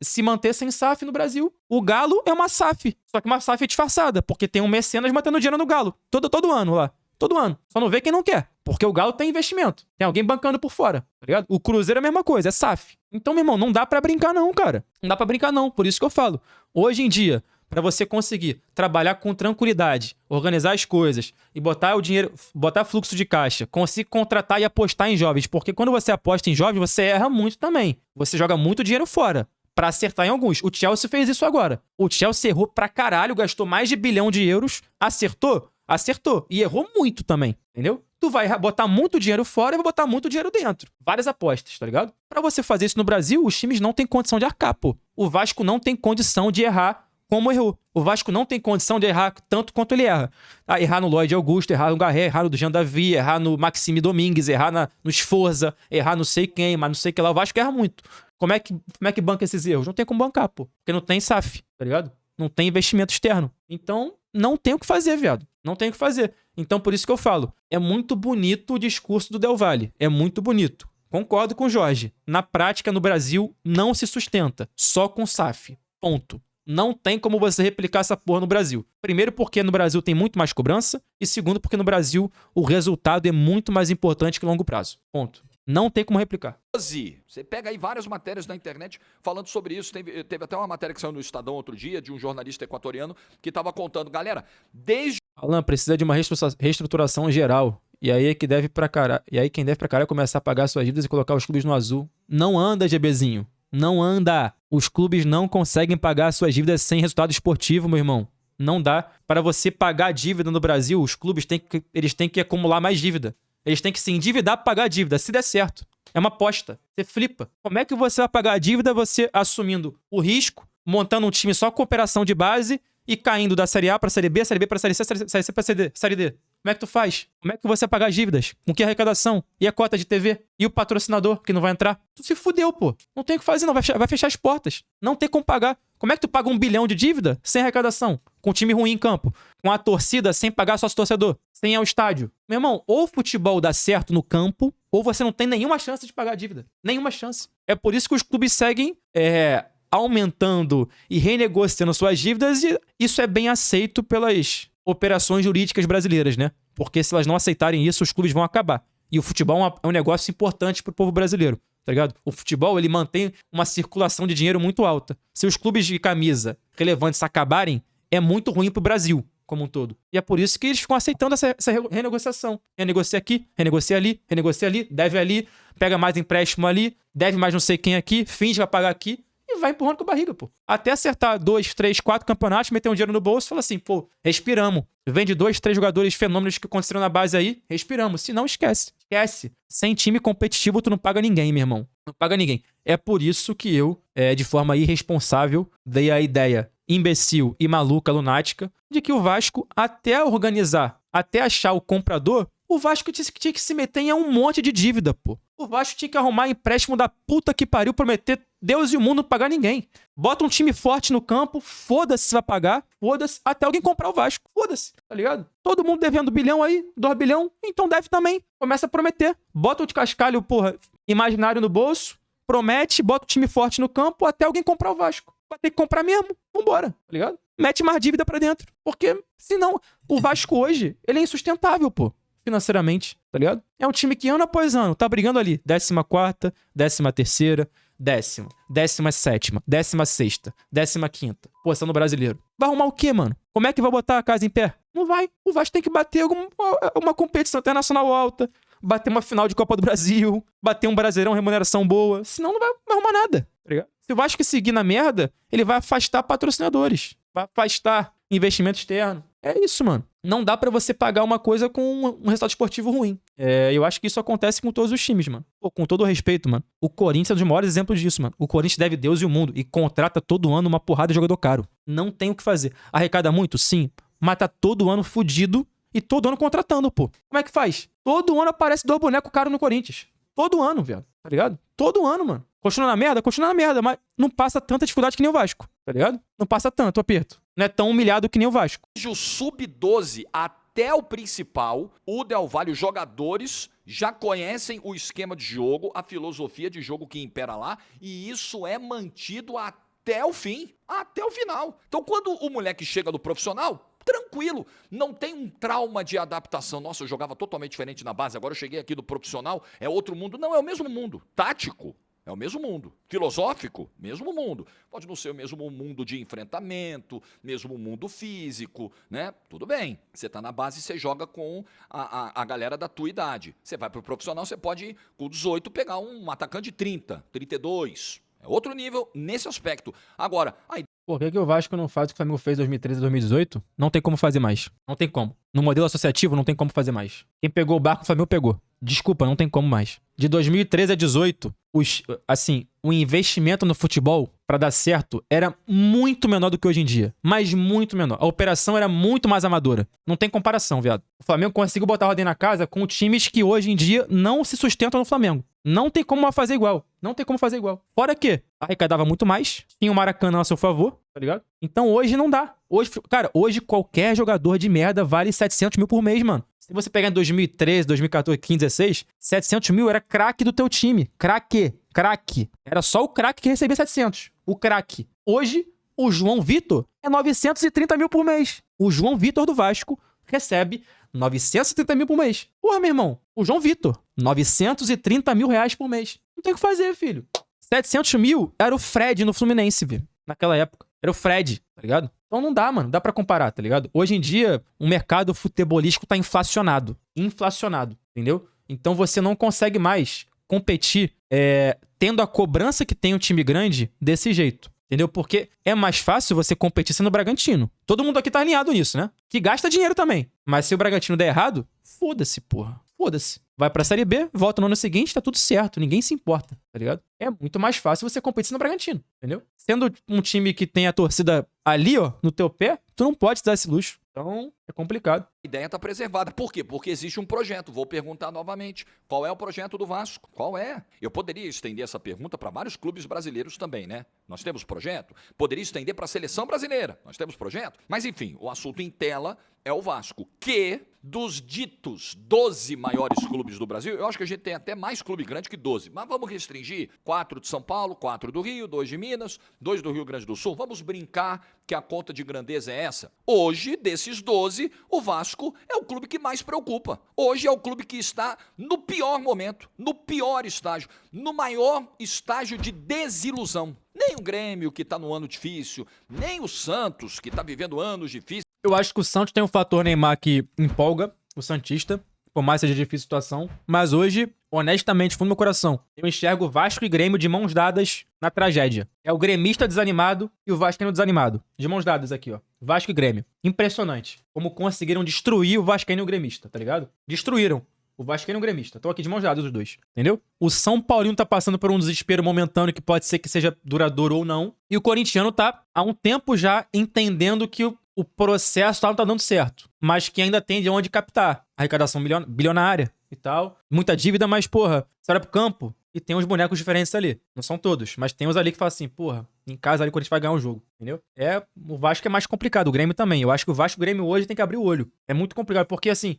Se manter sem SAF no Brasil. O Galo é uma SAF. Só que uma SAF disfarçada, porque tem um mecenas mantendo dinheiro no Galo. Todo ano lá. Todo ano. Só não vê quem não quer. Porque o Galo tem investimento. Tem alguém bancando por fora, tá ligado? O Cruzeiro é a mesma coisa, é SAF. Então, meu irmão, não dá pra brincar não, cara. Não dá pra brincar não. Por isso que eu falo. Hoje em dia, pra você conseguir trabalhar com tranquilidade, organizar as coisas e botar o dinheiro, botar fluxo de caixa, conseguir contratar e apostar em jovens. Porque quando você aposta em jovens, você erra muito também. Você joga muito dinheiro fora pra acertar em alguns. O Chelsea fez isso agora. O Chelsea errou pra caralho, gastou mais de 1 bilhão de euros. Acertou? Acertou. E errou muito também, entendeu? Tu vai botar muito dinheiro fora e vai botar muito dinheiro dentro. Várias apostas, tá ligado? Pra você fazer isso no Brasil, os times não têm condição de arcar, pô. O Vasco não tem condição de errar como errou. O Vasco não tem condição de errar tanto quanto ele erra. Errar no Lloyd Augusto, errar no Garré, errar no Jean Davi, errar no Maxime Domingues, errar no Sforza, errar não sei quem, mas não sei que lá. O Vasco erra muito. Como é que banca esses erros? Não tem como bancar, pô. Porque não tem SAF, tá ligado? Não tem investimento externo. Então, não tem o que fazer, viado. Não tem o que fazer. Então, por isso que eu falo. É muito bonito o discurso do Del Valle. É muito bonito. Concordo com o Jorge. Na prática, no Brasil, não se sustenta. Só com SAF. Ponto. Não tem como você replicar essa porra no Brasil. Primeiro, porque no Brasil tem muito mais cobrança. E segundo, porque no Brasil o resultado é muito mais importante que longo prazo. Ponto. Não tem como replicar. Você pega aí várias matérias na internet falando sobre isso. Teve até uma matéria que saiu no Estadão outro dia, de um jornalista equatoriano, que estava contando. Galera, desde... Alan, precisa de uma reestruturação geral. E aí quem deve pra caralho é começar a pagar suas dívidas e colocar os clubes no azul. Não anda, GBzinho. Não anda. Os clubes não conseguem pagar suas dívidas sem resultado esportivo, meu irmão. Não dá. Para você pagar a dívida no Brasil, os clubes eles têm que acumular mais dívida. Eles têm que se endividar para pagar a dívida, se der certo. É uma aposta. Você flipa. Como é que você vai pagar a dívida você assumindo o risco, montando um time só com operação de base e caindo da Série A para a Série B, Série B para a Série C, Série C para a Série D? Como é que tu faz? Como é que você vai pagar as dívidas? Com que arrecadação? E a cota de TV? E o patrocinador que não vai entrar? Tu se fudeu, pô. Não tem o que fazer, não. Vai fechar as portas. Não tem como pagar. Como é que tu paga 1 bilhão de dívida sem arrecadação? Com um time ruim em campo? Com a torcida sem pagar sócio torcedor? Sem ir ao estádio? Meu irmão, ou o futebol dá certo no campo, ou você não tem nenhuma chance de pagar a dívida. Nenhuma chance. É por isso que os clubes seguem aumentando e renegociando suas dívidas, e isso é bem aceito pelas operações jurídicas brasileiras, né? Porque se elas não aceitarem isso, os clubes vão acabar. E o futebol é um negócio importante pro povo brasileiro, tá ligado? O futebol, ele mantém uma circulação de dinheiro muito alta. Se os clubes de camisa relevantes acabarem, é muito ruim pro Brasil como um todo. E é por isso que eles ficam aceitando essa renegociação. Renegocia aqui, renegocia ali, deve ali, pega mais empréstimo ali, deve mais não sei quem aqui, finge que vai pagar aqui, e vai empurrando com a barriga, pô. Até acertar 2, 3, 4 campeonatos, meter um dinheiro no bolso e falar assim, pô, respiramos. Vende 2, 3 jogadores fenômenos que aconteceram na base aí, respiramos. Se não, esquece. Esquece. Sem time competitivo, tu não paga ninguém, meu irmão. Não paga ninguém. É por isso que eu, de forma irresponsável, dei a ideia imbecil e maluca, lunática, de que o Vasco, até organizar, até achar o comprador, o Vasco tinha que se meter em um monte de dívida, pô. O Vasco tinha que arrumar empréstimo da puta que pariu, prometer Deus e o mundo não pagar ninguém. Bota um time forte no campo, foda-se se vai pagar, foda-se, até alguém comprar o Vasco, foda-se, tá ligado? Todo mundo devendo 1 bilhão aí, 2 bilhão, então deve também. Começa a prometer. Bota o de cascalho, porra, imaginário no bolso, promete, bota o time forte no campo, até alguém comprar o Vasco. Vai ter que comprar mesmo, vambora, tá ligado? Mete mais dívida pra dentro, porque senão o Vasco hoje, ele é insustentável, pô. Financeiramente, tá ligado? É um time que ano após ano tá brigando ali. 14ª, 13ª, 10ª, 17ª, 16ª, 15ª. Posição no brasileiro. Vai arrumar o quê, mano? Como é que vai botar a casa em pé? Não vai. O Vasco tem que bater uma competição internacional alta, bater uma final de Copa do Brasil, bater um Brasileirão, remuneração boa. Senão não vai arrumar nada, tá ligado? Se o Vasco seguir na merda, ele vai afastar patrocinadores. Vai afastar investimento externo. É isso, mano. Não dá pra você pagar uma coisa com um resultado esportivo ruim. Eu acho que isso acontece com todos os times, mano. Pô, com todo o respeito, mano. O Corinthians é um dos maiores exemplos disso, mano. O Corinthians deve Deus e o mundo e contrata todo ano uma porrada de jogador caro. Não tem o que fazer. Arrecada muito? Sim. Mas tá todo ano fudido e todo ano contratando, pô. Como é que faz? Todo ano aparece 2 bonecos caros no Corinthians. Todo ano, velho. Tá ligado? Todo ano, mano. Continua na merda, mas não passa tanta dificuldade que nem o Vasco, tá ligado? Não passa tanto aperto. Não é tão humilhado que nem o Vasco. O sub-12 até o principal, o Del Valle, os jogadores já conhecem o esquema de jogo, a filosofia de jogo que impera lá, e isso é mantido até o fim, até o final. Então, quando o moleque chega no profissional, tranquilo, não tem um trauma de adaptação. Nossa, eu jogava totalmente diferente na base, agora eu cheguei aqui do profissional, é outro mundo. Não, é o mesmo mundo. Tático, é o mesmo mundo. Filosófico, mesmo mundo. Pode não ser o mesmo mundo de enfrentamento, mesmo mundo físico, né? Tudo bem. Você tá na base, você joga com a galera da tua idade. Você vai pro profissional, você pode, com 18, pegar um atacante de 30, 32. É outro nível nesse aspecto. Agora, aí... Por que o Vasco não faz o que o Flamengo fez em 2013 e 2018? Não tem como fazer mais. Não tem como. No modelo associativo, não tem como fazer mais. Quem pegou o barco, o Flamengo pegou. Desculpa, não tem como mais. De 2013 a 2018, o investimento no futebol, pra dar certo, era muito menor do que hoje em dia. Mas muito menor. A operação era muito mais amadora. Não tem comparação, viado. O Flamengo conseguiu botar a ordem na casa com times que hoje em dia não se sustentam no Flamengo. Não tem como fazer igual. Não tem como fazer igual. Fora que arrecadava muito mais, tinha o Maracanã a seu favor, tá ligado? Então hoje não dá. Hoje qualquer jogador de merda vale 700 mil por mês, mano. Se você pegar em 2013, 2014, 15, 16, 700 mil era craque do teu time. Craque. Era só o craque que recebia 700. O craque. Hoje, o João Vitor é 930 mil por mês. O João Vitor do Vasco recebe 930 mil por mês. Porra, meu irmão. O João Vitor, 930 mil reais por mês. Não tem o que fazer, filho. 700 mil era o Fred no Fluminense, velho. Naquela época. Era o Fred, tá ligado? Então não dá, mano. Dá pra comparar, tá ligado? Hoje em dia, o mercado futebolístico tá inflacionado. Inflacionado, entendeu? Então você não consegue mais competir tendo a cobrança que tem um time grande desse jeito. Entendeu? Porque é mais fácil você competir sendo Bragantino. Todo mundo aqui tá alinhado nisso, né? Que gasta dinheiro também. Mas se o Bragantino der errado, foda-se, porra. Foda-se. Vai pra Série B, volta no ano seguinte, tá tudo certo. Ninguém se importa, tá ligado? É muito mais fácil você competir sendo Bragantino, entendeu? Sendo um time que tem a torcida ali, ó, no teu pé, tu não pode dar esse luxo. Então, é complicado. A ideia está preservada. Por quê? Porque existe um projeto. Vou perguntar novamente. Qual é o projeto do Vasco? Qual é? Eu poderia estender essa pergunta para vários clubes brasileiros também, né? Nós temos projeto. Poderia estender para a seleção brasileira. Nós temos projeto. Mas, enfim, o assunto em tela é o Vasco, que dos ditos 12 maiores clubes do Brasil, eu acho que a gente tem até mais clube grande que 12, mas vamos restringir 4 de São Paulo, 4 do Rio, 2 de Minas, 2 do Rio Grande do Sul. Vamos brincar que a conta de grandeza é essa. Hoje, desses 12, o Vasco é o clube que mais preocupa. Hoje é o clube que está no pior momento, no pior estágio, no maior estágio de desilusão. Nem o Grêmio, que está num ano difícil, nem o Santos, que está vivendo anos difíceis. Eu acho que o Santos tem um fator Neymar que empolga o santista, por mais seja difícil a situação. Mas hoje, honestamente, fundo do meu coração, eu enxergo Vasco e Grêmio de mãos dadas na tragédia. É o gremista desanimado e o vascaíno desanimado. De mãos dadas aqui, ó. Vasco e Grêmio. Impressionante. Como conseguiram destruir o vascaíno e o gremista, tá ligado? Destruíram o vascaíno e o gremista. Estão aqui de mãos dadas os dois, entendeu? O São Paulino tá passando por um desespero momentâneo que pode ser que seja duradouro ou não. E o corintiano tá há um tempo já entendendo que o processo não tá dando certo, mas que ainda tem de onde captar. Arrecadação bilionária e tal. Muita dívida, mas, porra, você olha pro campo e tem uns bonecos diferentes ali. Não são todos, mas tem uns ali que falam assim, porra, em casa ali quando a gente vai ganhar um jogo, entendeu? O Vasco é mais complicado, o Grêmio também. Eu acho que o Vasco e o Grêmio hoje tem que abrir o olho. É muito complicado, porque assim,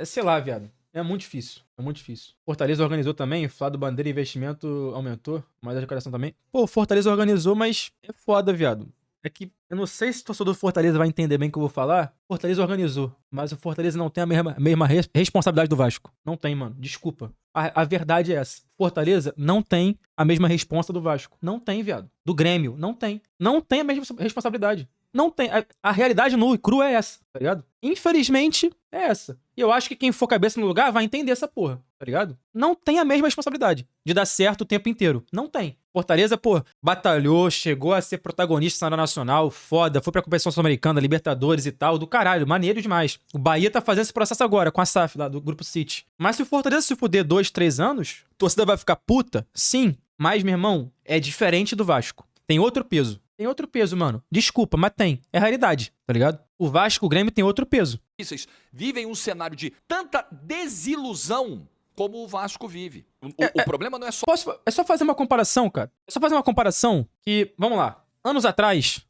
sei lá, viado. É muito difícil. É muito difícil. Fortaleza organizou também. Flávio Bandeira, investimento aumentou. Mas a arrecadação também. Pô, Fortaleza organizou, mas é foda, viado. É que eu não sei se o torcedor do Fortaleza vai entender bem o que eu vou falar. Fortaleza organizou. Mas o Fortaleza não tem a mesma responsabilidade do Vasco. Não tem, mano. Desculpa. A verdade é essa. Fortaleza não tem a mesma responsa do Vasco. Não tem, viado. Do Grêmio. Não tem. Não tem a mesma responsabilidade. Não tem. A realidade nua e crua é essa, tá ligado? Infelizmente, é essa. E eu acho que quem for cabeça no lugar vai entender essa porra, tá ligado? Não tem a mesma responsabilidade de dar certo o tempo inteiro. Não tem. Fortaleza, pô, batalhou, chegou a ser protagonista na nacional, foda, foi pra competição sul-americana, Libertadores e tal, do caralho, maneiro demais. O Bahia tá fazendo esse processo agora, com a SAF lá, do Grupo City. Mas se o Fortaleza se fuder 2, 3 anos, a torcida vai ficar puta? Sim. Mas, meu irmão, é diferente do Vasco. Tem outro peso. Tem outro peso, mano. Desculpa, mas tem. É realidade, tá ligado? O Vasco, o Grêmio tem outro peso. Vocês vivem um cenário de tanta desilusão como o Vasco vive. O problema não é só... É só fazer uma comparação, cara. É só fazer uma comparação que, vamos lá. Anos atrás,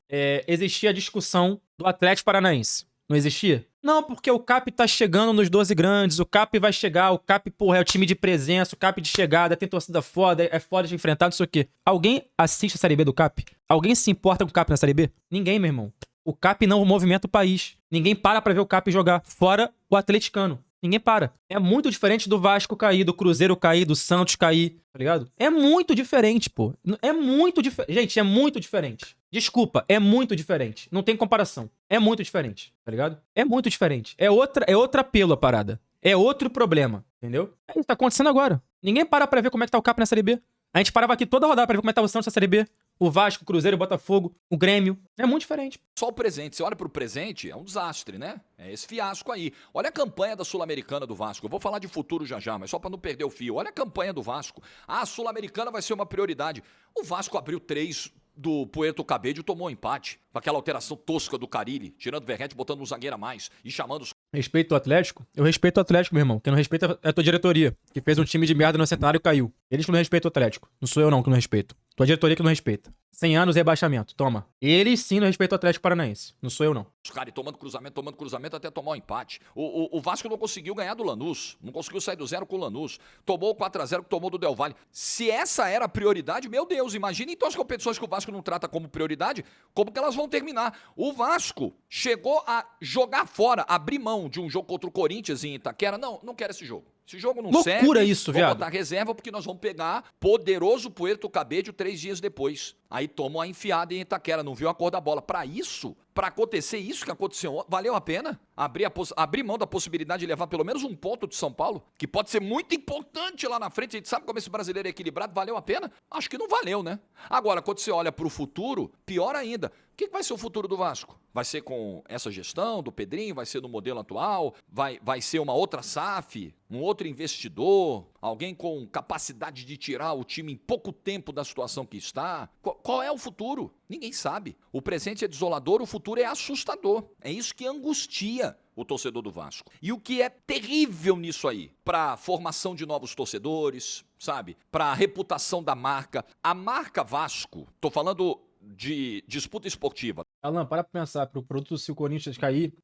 existia a discussão do Atlético Paranaense. Não existia? Não, porque o CAP tá chegando nos 12 grandes, o CAP vai chegar, o CAP, porra, é o time de presença, o CAP de chegada, tem torcida foda, é foda de enfrentar, não sei o quê. Alguém assiste a Série B do CAP? Alguém se importa com o CAP na Série B? Ninguém, meu irmão. O CAP não movimenta o país. Ninguém para pra ver o CAP jogar, fora o atleticano. Ninguém para. É muito diferente do Vasco cair, do Cruzeiro cair, do Santos cair, tá ligado? É muito diferente, pô. É muito diferente. Gente, é muito diferente. Desculpa, é muito diferente. Não tem comparação. É muito diferente, tá ligado? É muito diferente. É outra apelo a parada. É outro problema, entendeu? É isso que tá acontecendo agora. Ninguém para pra ver como é que tá o CAP na Série B. A gente parava aqui toda rodada pra ver como é que tá o Santos na Série B. O Vasco, o Cruzeiro, o Botafogo, o Grêmio. É muito diferente. Só o presente. Você olha pro presente, é um desastre, né? É esse fiasco aí. Olha a campanha da Sul-Americana do Vasco. Eu vou falar de futuro já, mas só pra não perder o fio. Olha a campanha do Vasco. Ah, a Sul-Americana vai ser uma prioridade. O Vasco abriu 3 do Puerto Cabello e tomou um empate. Com aquela alteração tosca do Carille, tirando o Verrete, botando um zagueiro a mais e chamando os... Respeito o Atlético? Eu respeito o Atlético, meu irmão. Quem não respeita é a tua diretoria, que fez um time de merda no Centenário e caiu. Eles que não respeitam o Atlético. Não sou eu não que não respeito. Tua diretoria que não respeita. 100 anos e rebaixamento. Toma. Eles sim não respeitam o Atlético Paranaense. Não sou eu não. Os caras tomando cruzamento até tomar um empate. O Vasco não conseguiu ganhar do Lanús. Não conseguiu sair do 0 com o Lanús. Tomou o 4x0 que tomou do Del Valle. Se essa era a prioridade, meu Deus, imagine então as competições que o Vasco não trata como prioridade, como que elas vão terminar. O Vasco chegou a jogar fora, abrir mão de um jogo contra o Corinthians em Itaquera. Não quero esse jogo. Esse jogo não serve. Loucura isso, viado. Vou botar reserva porque nós vamos pegar poderoso Puerto Cabello 3 dias depois. Aí tomam a enfiada em Itaquera, não viu a cor da bola. Pra isso, pra acontecer isso que aconteceu, valeu a pena abrir mão da possibilidade de levar pelo menos um ponto de São Paulo, que pode ser muito importante lá na frente. A gente sabe como esse brasileiro é equilibrado. Valeu a pena? Acho que não valeu, né? Agora, quando você olha pro futuro, pior ainda. O que vai ser o futuro do Vasco? Vai ser com essa gestão do Pedrinho? Vai ser no modelo atual? Vai ser uma outra SAF? Um outro investidor? Alguém com capacidade de tirar o time em pouco tempo da situação que está? Qual é o futuro? Ninguém sabe. O presente é desolador, o futuro é assustador. É isso que angustia o torcedor do Vasco. E o que é terrível nisso aí, para a formação de novos torcedores, sabe? Para a reputação da marca. A marca Vasco, tô falando de disputa esportiva. Alan, para pensar, pro produto, se o Corinthians cair,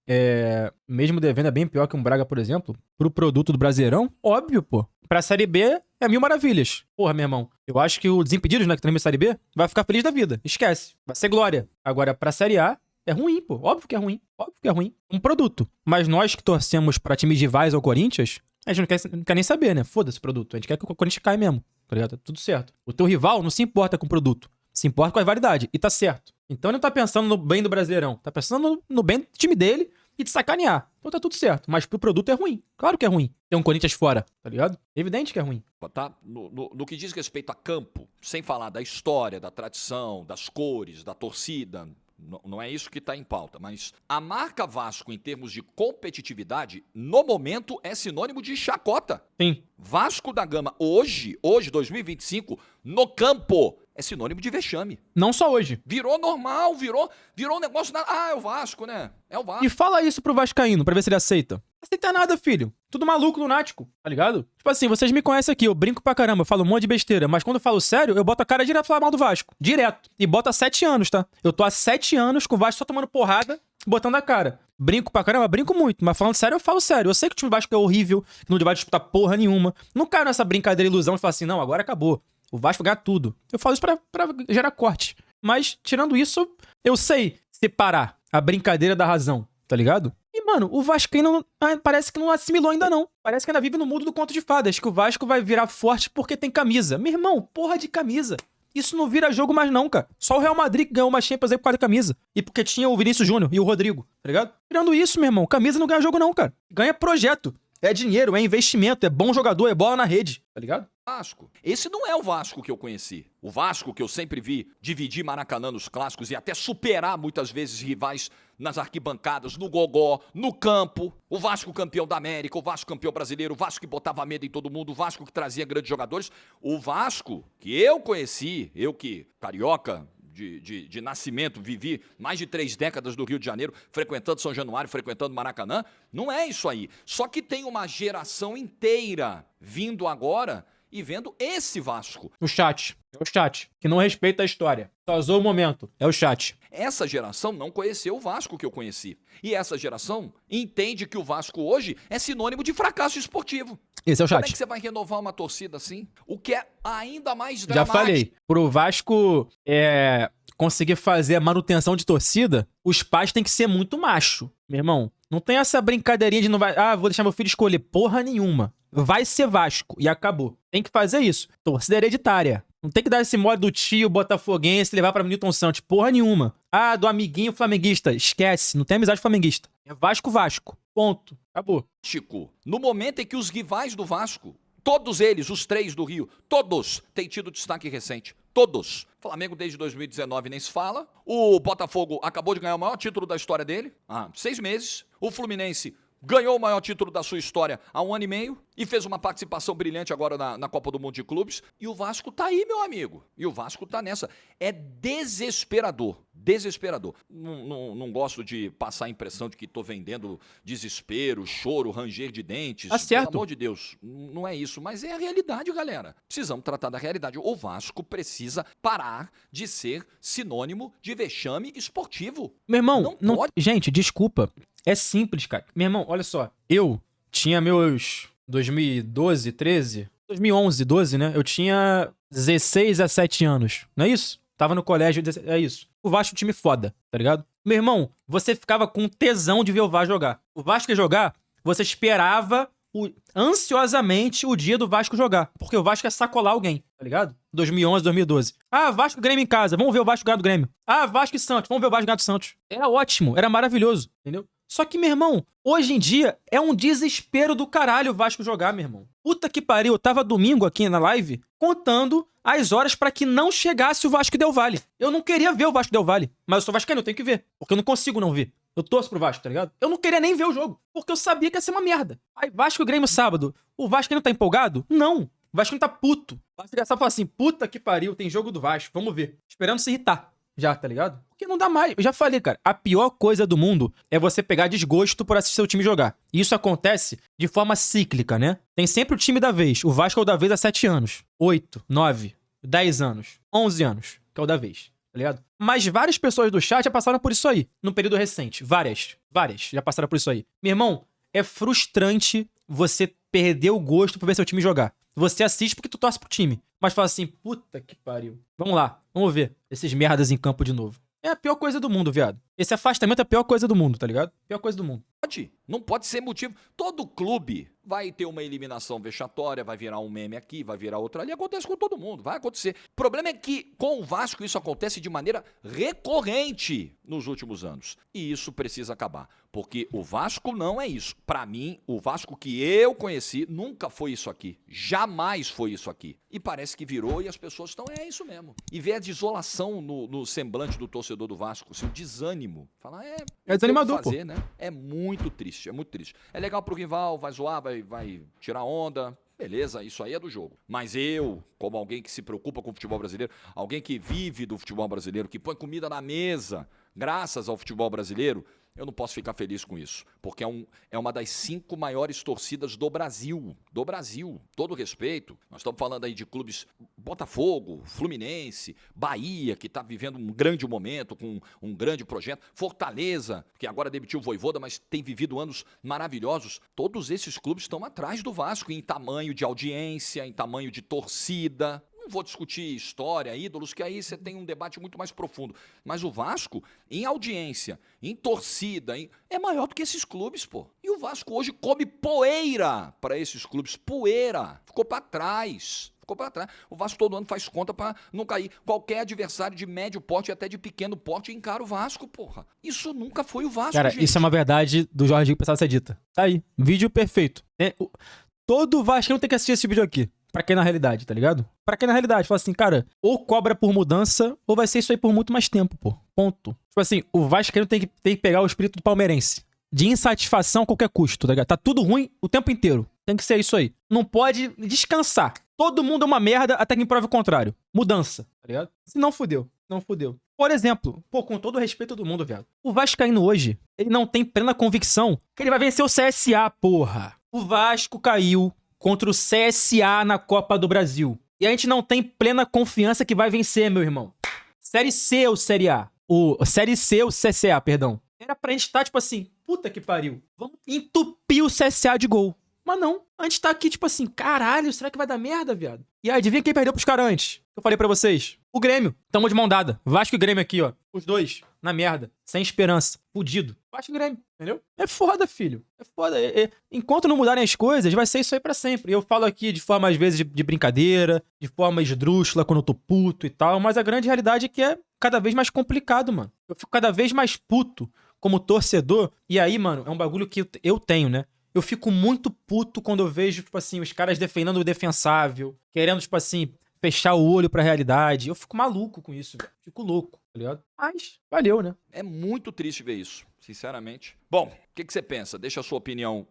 mesmo devendo, é bem pior que um Braga, por exemplo, pro produto do Brasileirão, óbvio, pô. Pra Série B, é mil maravilhas. Porra, meu irmão, eu acho que o Desimpedidos, né, que também é Série B, vai ficar feliz da vida. Esquece. Vai ser glória. Agora, pra Série A, é ruim, pô. Óbvio que é ruim. Óbvio que é ruim. Um produto. Mas nós que torcemos pra times rivais ao Corinthians, a gente não quer nem saber, né? Foda-se o produto. A gente quer que o Corinthians caia mesmo. Tá ligado? Tá tudo certo. O teu rival não se importa com o produto. Se importa com a validade. E tá certo. Então ele não tá pensando no bem do Brasileirão. Tá pensando no bem do time dele e de sacanear. Então tá tudo certo. Mas pro produto é ruim. Claro que é ruim. Tem um Corinthians fora, tá ligado? É evidente que é ruim. Tá? No que diz respeito a campo, sem falar da história, da tradição, das cores, da torcida, não é isso que está em pauta, mas a marca Vasco, em termos de competitividade, no momento é sinônimo de chacota. Sim. Vasco da Gama, hoje, 2025, no campo, é sinônimo de vexame. Não só hoje. Virou normal, virou um negócio... é o Vasco, né? É o Vasco. E fala isso pro vascaíno, pra ver se ele aceita. Não aceita nada, filho. Tudo maluco, lunático, tá ligado? Tipo assim, vocês me conhecem aqui, eu brinco pra caramba, eu falo um monte de besteira, mas quando eu falo sério, eu boto a cara direto a falar mal do Vasco. Direto. E boto há 7 anos, tá? Eu tô há 7 anos com o Vasco só tomando porrada, botando a cara. Brinco pra caramba, brinco muito, mas falando sério, eu falo sério. Eu sei que o time do Vasco é horrível, que não vai disputar porra nenhuma. Não caio nessa brincadeira ilusão de falar assim, não, agora acabou. O Vasco ganha tudo. Eu falo isso pra gerar corte. Mas, tirando isso, eu sei separar a brincadeira da razão, tá ligado? E, mano, o Vascaíno parece que não assimilou ainda não. Parece que ainda vive no mundo do conto de fadas, que o Vasco vai virar forte porque tem camisa. Meu irmão, porra de camisa. Isso não vira jogo mais não, cara. Só o Real Madrid que ganhou uma Champions aí por causa da camisa. E porque tinha o Vinícius Júnior e o Rodrigo, tá ligado? Tirando isso, meu irmão, camisa não ganha jogo não, cara. Ganha projeto. É dinheiro, é investimento, é bom jogador, é bola na rede, tá ligado? Vasco. Esse não é o Vasco que eu conheci. O Vasco que eu sempre vi dividir Maracanã nos clássicos e até superar muitas vezes rivais nas arquibancadas, no gogó, no campo. O Vasco campeão da América, o Vasco campeão brasileiro, o Vasco que botava medo em todo mundo, o Vasco que trazia grandes jogadores. O Vasco que eu conheci, eu que, carioca, de nascimento, vivi mais de 3 décadas do Rio de Janeiro, frequentando São Januário, frequentando Maracanã, não é isso aí. Só que tem uma geração inteira vindo agora e vendo esse Vasco. O chat. É o chat. Que não respeita a história. Só usou o momento. É o chat. Essa geração não conheceu o Vasco que eu conheci. E essa geração entende que o Vasco hoje é sinônimo de fracasso esportivo. Esse é o chat. Como é que você vai renovar uma torcida assim? O que é ainda mais dramático. Já falei. Pro Vasco conseguir fazer a manutenção de torcida, os pais têm que ser muito macho. Meu irmão, não tem essa brincadeirinha de não vai... vou deixar meu filho escolher. Porra nenhuma. Vai ser Vasco. E acabou. Tem que fazer isso. Torcida hereditária. Não tem que dar esse mole do tio botafoguense, levar pra Newton Santos. Porra nenhuma. Do amiguinho flamenguista. Esquece. Não tem amizade flamenguista. É Vasco. Ponto. Acabou. Chico, no momento em que os rivais do Vasco, todos eles, os 3 do Rio, todos têm tido destaque recente. Todos. Flamengo desde 2019 nem se fala. O Botafogo acabou de ganhar o maior título da história dele. 6 meses. O Fluminense ganhou o maior título da sua história há 1 ano e meio e fez uma participação brilhante agora na Copa do Mundo de Clubes. E o Vasco tá aí, meu amigo. E o Vasco tá nessa. É desesperador. Desesperador. Não gosto de passar a impressão de que tô vendendo desespero, choro, ranger de dentes. Certo. Pelo amor de Deus, não é isso. Mas é a realidade, galera. Precisamos tratar da realidade. O Vasco precisa parar de ser sinônimo de vexame esportivo. Meu irmão, não pode... Gente, desculpa. É simples, cara. Meu irmão, olha só. Eu tinha meus 2012, 13, 2011, 12, né? Eu tinha 16 a 7 anos. Não é isso? Tava no colégio, é isso. O Vasco é um time foda, tá ligado? Meu irmão, você ficava com tesão de ver o Vasco jogar. O Vasco ia jogar, você esperava ansiosamente o dia do Vasco jogar. Porque o Vasco ia sacolar alguém, tá ligado? 2011, 2012. Vasco e Grêmio em casa, vamos ver o Vasco ganhar do Grêmio. Vasco e Santos, vamos ver o Vasco ganhar do Santos. Era ótimo, era maravilhoso, entendeu? Só que, meu irmão, hoje em dia é um desespero do caralho o Vasco jogar, meu irmão. Puta que pariu, eu tava domingo aqui na live contando as horas pra que não chegasse o Vasco Del Valle. Eu não queria ver o Vasco Del Valle, mas eu sou vascaíno, eu tenho que ver, porque eu não consigo não ver. Eu torço pro Vasco, tá ligado? Eu não queria nem ver o jogo, porque eu sabia que ia ser uma merda. Aí, Vasco e Grêmio sábado. O Vasco ainda tá empolgado? Não. O Vasco não tá puto. Vai ficar só falar assim, puta que pariu, tem jogo do Vasco, vamos ver. Esperando se irritar. Já, tá ligado? Porque não dá mais. Eu já falei, cara, a pior coisa do mundo é você pegar desgosto por assistir seu time jogar. E isso acontece de forma cíclica, né? Tem sempre o time da vez. O Vasco é o da vez há 7 anos. 8, 9, 10 anos, 11 anos, que é o da vez. Tá ligado? Mas várias pessoas do chat já passaram por isso aí, no período recente. Várias já passaram por isso aí. Meu irmão, é frustrante você perder o gosto por ver seu time jogar. Você assiste porque tu torce pro time, mas fala assim, puta que pariu. Vamos lá, vamos ver esses merdas em campo de novo. É a pior coisa do mundo, viado. Esse afastamento é a pior coisa do mundo, tá ligado? Pior coisa do mundo. Não pode ser motivo. Todo clube vai ter uma eliminação vexatória, vai virar um meme aqui, vai virar outro ali. Acontece com todo mundo, vai acontecer. O problema é que com o Vasco isso acontece de maneira recorrente nos últimos anos. E isso precisa acabar. Porque o Vasco não é isso. Pra mim, o Vasco que eu conheci nunca foi isso aqui. Jamais foi isso aqui. E parece que virou e as pessoas estão, é isso mesmo. E vê a desolação no semblante do torcedor do Vasco, assim, o desânimo. Falar, é desanimador, fazer, né? É muito triste, é muito triste. É legal pro rival, vai zoar, vai tirar onda. Beleza, isso aí é do jogo. Mas eu, como alguém que se preocupa com o futebol brasileiro, alguém que vive do futebol brasileiro, que põe comida na mesa, graças ao futebol brasileiro, eu não posso ficar feliz com isso, porque é uma das 5 maiores torcidas do Brasil. Do Brasil. Todo respeito. Nós estamos falando aí de clubes Botafogo, Fluminense, Bahia, que está vivendo um grande momento, com um grande projeto. Fortaleza, que agora demitiu o Vojvoda, mas tem vivido anos maravilhosos. Todos esses clubes estão atrás do Vasco em tamanho de audiência, em tamanho de torcida. Não vou discutir história, ídolos, que aí você tem um debate muito mais profundo. Mas o Vasco, em audiência, em torcida, é maior do que esses clubes, pô. E o Vasco hoje come poeira para esses clubes. Poeira. Ficou para trás. O Vasco todo ano faz conta para não cair. Qualquer adversário de médio porte e até de pequeno porte encara o Vasco, porra. Isso nunca foi o Vasco, cara, gente. Isso é uma verdade do Jorge que precisava ser dita. Tá aí. Vídeo perfeito. Todo Vasco não tem que assistir esse vídeo aqui. Pra quem na realidade, tá ligado? Pra quem na realidade, fala assim, cara, ou cobra por mudança, ou vai ser isso aí por muito mais tempo, pô. Ponto. Tipo assim, o Vascaíno tem que pegar o espírito do palmeirense. De insatisfação a qualquer custo, tá ligado? Tá tudo ruim o tempo inteiro. Tem que ser isso aí. Não pode descansar. Todo mundo é uma merda até quem prove o contrário. Mudança, tá ligado? Se não fudeu. Não fudeu. Por exemplo, pô, com todo o respeito do mundo, viado. O Vascaíno hoje, ele não tem plena convicção que ele vai vencer o CSA, porra. O Vasco caiu contra o CSA na Copa do Brasil. E a gente não tem plena confiança que vai vencer, meu irmão. Série C ou Série A? Série C ou CSA, perdão. Era pra gente estar, tipo assim, puta que pariu. Vamos entupir o CSA de gol. Mas não. A gente tá aqui, tipo assim, caralho, será que vai dar merda, viado? E aí, adivinha quem perdeu pros caras antes? Eu falei pra vocês. O Grêmio. Tamo de mão dada. Vasco e Grêmio aqui, ó. Os dois. Na merda. Sem esperança. Fudido. Vasco e Grêmio. Entendeu? É foda, filho. É foda. Enquanto não mudarem as coisas, vai ser isso aí pra sempre. Eu falo aqui de forma, às vezes, de brincadeira, de forma esdrúxula, quando eu tô puto e tal, mas a grande realidade é que é cada vez mais complicado, mano. Eu fico cada vez mais puto como torcedor. E aí, mano, é um bagulho que eu tenho, né? Eu fico muito puto quando eu vejo, tipo assim, os caras defendendo o defensável, querendo, tipo assim, fechar o olho pra realidade. Eu fico maluco com isso, velho. Fico louco, tá ligado? Mas, valeu, né? É muito triste ver isso, sinceramente. Bom, o que você pensa? Deixa a sua opinião.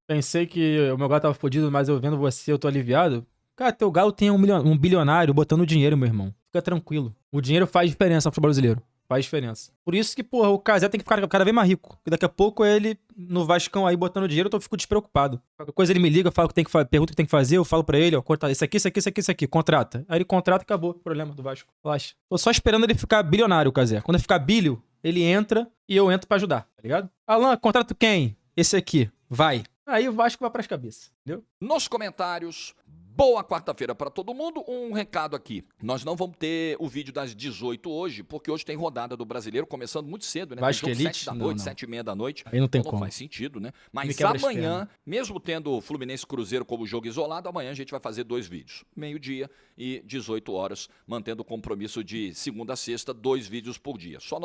Pensei que o meu galo tava fodido, mas eu vendo você, eu tô aliviado. Cara, teu galo tem um bilionário botando dinheiro, meu irmão. Fica tranquilo. O dinheiro faz diferença no futebol brasileiro. Faz diferença. Por isso que, porra, o Cazé tem que ficar cada vez mais rico. Porque daqui a pouco ele, no Vascão aí, botando dinheiro, eu fico despreocupado. Qualquer coisa ele me liga, fala o que tem que pergunta o que tem que fazer, eu falo pra ele, ó, isso aqui, contrata. Aí ele contrata e acabou o problema do Vasco. Relaxa. Tô só esperando ele ficar bilionário, o Cazé. Quando ele ficar bilho, ele entra e eu entro pra ajudar, tá ligado? Alan, contrato quem? Esse aqui. Vai. Aí o Vasco vai pras cabeças, entendeu? Nos comentários, boa quarta-feira para todo mundo. Um recado aqui. Nós não vamos ter o vídeo das 18 hoje, porque hoje tem rodada do Brasileiro, começando muito cedo, né? Vasco Elite? 7 da noite, 7h30 da noite. Aí não tem então como. Não faz sentido, né? Mas amanhã, mesmo tendo Fluminense e Cruzeiro como jogo isolado, amanhã a gente vai fazer 2 vídeos. Meio-dia e 18 horas, mantendo o compromisso de segunda a sexta, 2 vídeos por dia. Só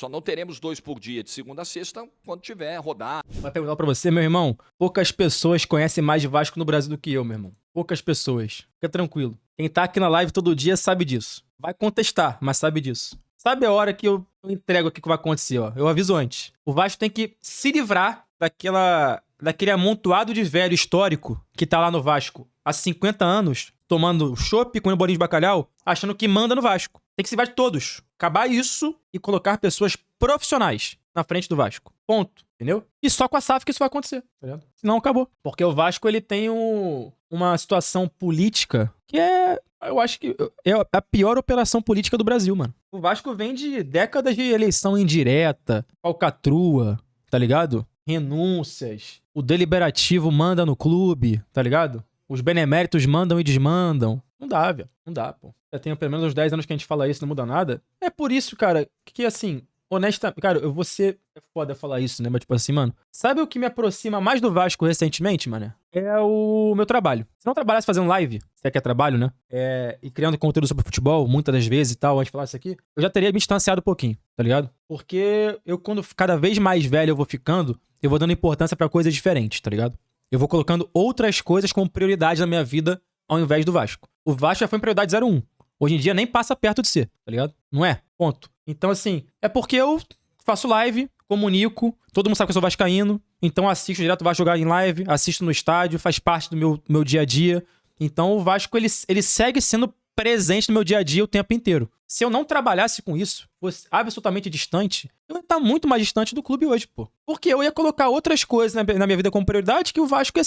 não teremos 2 por dia de segunda a sexta quando tiver rodada. Vai perguntar pra você, meu irmão. Poucas pessoas conhecem mais de Vasco no Brasil do que eu, meu irmão. Poucas pessoas. Fica tranquilo. Quem tá aqui na live todo dia sabe disso. Vai contestar, mas sabe disso. Sabe a hora que eu entrego aqui o que vai acontecer, ó? Eu aviso antes. O Vasco tem que se livrar daquele amontoado de velho histórico que tá lá no Vasco há 50 anos, tomando chopp com bolinho de bacalhau, achando que manda no Vasco. Tem que se livrar de todos. Acabar isso e colocar pessoas profissionais na frente do Vasco. Ponto. Entendeu? E só com a SAF que isso vai acontecer. Tá ligado? Senão acabou. Porque o Vasco, ele tem uma situação política que eu acho que é a pior operação política do Brasil, mano. O Vasco vem de décadas de eleição indireta, falcatrua, tá ligado? Renúncias. O deliberativo manda no clube, tá ligado? Os beneméritos mandam e desmandam. Não dá, velho. Não dá, pô. Já tem pelo menos uns 10 anos que a gente fala isso, não muda nada. É por isso, cara, que assim, honestamente, cara, eu vou ser... É foda falar isso, né? Mas tipo assim, mano, sabe o que me aproxima mais do Vasco recentemente, mano? É o meu trabalho. Se não trabalhasse fazendo live, se é que é trabalho, né? E criando conteúdo sobre futebol, muitas das vezes e tal, antes de falar isso aqui, eu já teria me distanciado um pouquinho, tá ligado? Porque eu, quando cada vez mais velho eu vou ficando, eu vou dando importância pra coisas diferentes, tá ligado? Eu vou colocando outras coisas como prioridade na minha vida ao invés do Vasco. O Vasco já foi prioridade 01. Hoje em dia nem passa perto de ser, tá ligado? Não é? Ponto. Então, assim, é porque eu faço live, comunico, todo mundo sabe que eu sou vascaíno, então assisto direto o Vasco jogar em live, assisto no estádio, faz parte do meu dia a dia. Então o Vasco, ele segue sendo presente no meu dia a dia o tempo inteiro. Se eu não trabalhasse com isso, fosse absolutamente distante, eu ia estar muito mais distante do clube hoje, pô. Porque eu ia colocar outras coisas na minha vida como prioridade, que o Vasco ia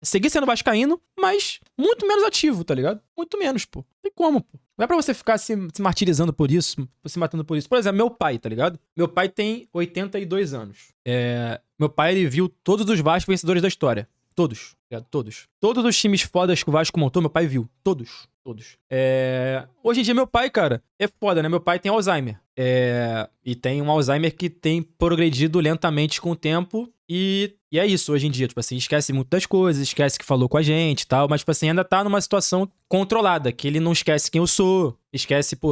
seguir sendo vascaíno, mas muito menos ativo, tá ligado? Muito menos, pô. Não tem como, pô. Não é pra você ficar se martirizando por isso, se matando por isso. Por exemplo, meu pai, tá ligado? Meu pai tem 82 anos. Meu pai, ele viu todos os Vasco vencedores da história. Todos, tá ligado? Todos. Todos os times fodas que o Vasco montou, meu pai viu. Todos. Hoje em dia, meu pai, cara, é foda, né? Meu pai tem Alzheimer. E tem um Alzheimer que tem progredido lentamente com o tempo. E é isso, hoje em dia, tipo assim, esquece muito das coisas, esquece que falou com a gente e tal, mas, tipo assim, ainda tá numa situação controlada, que ele não esquece quem eu sou,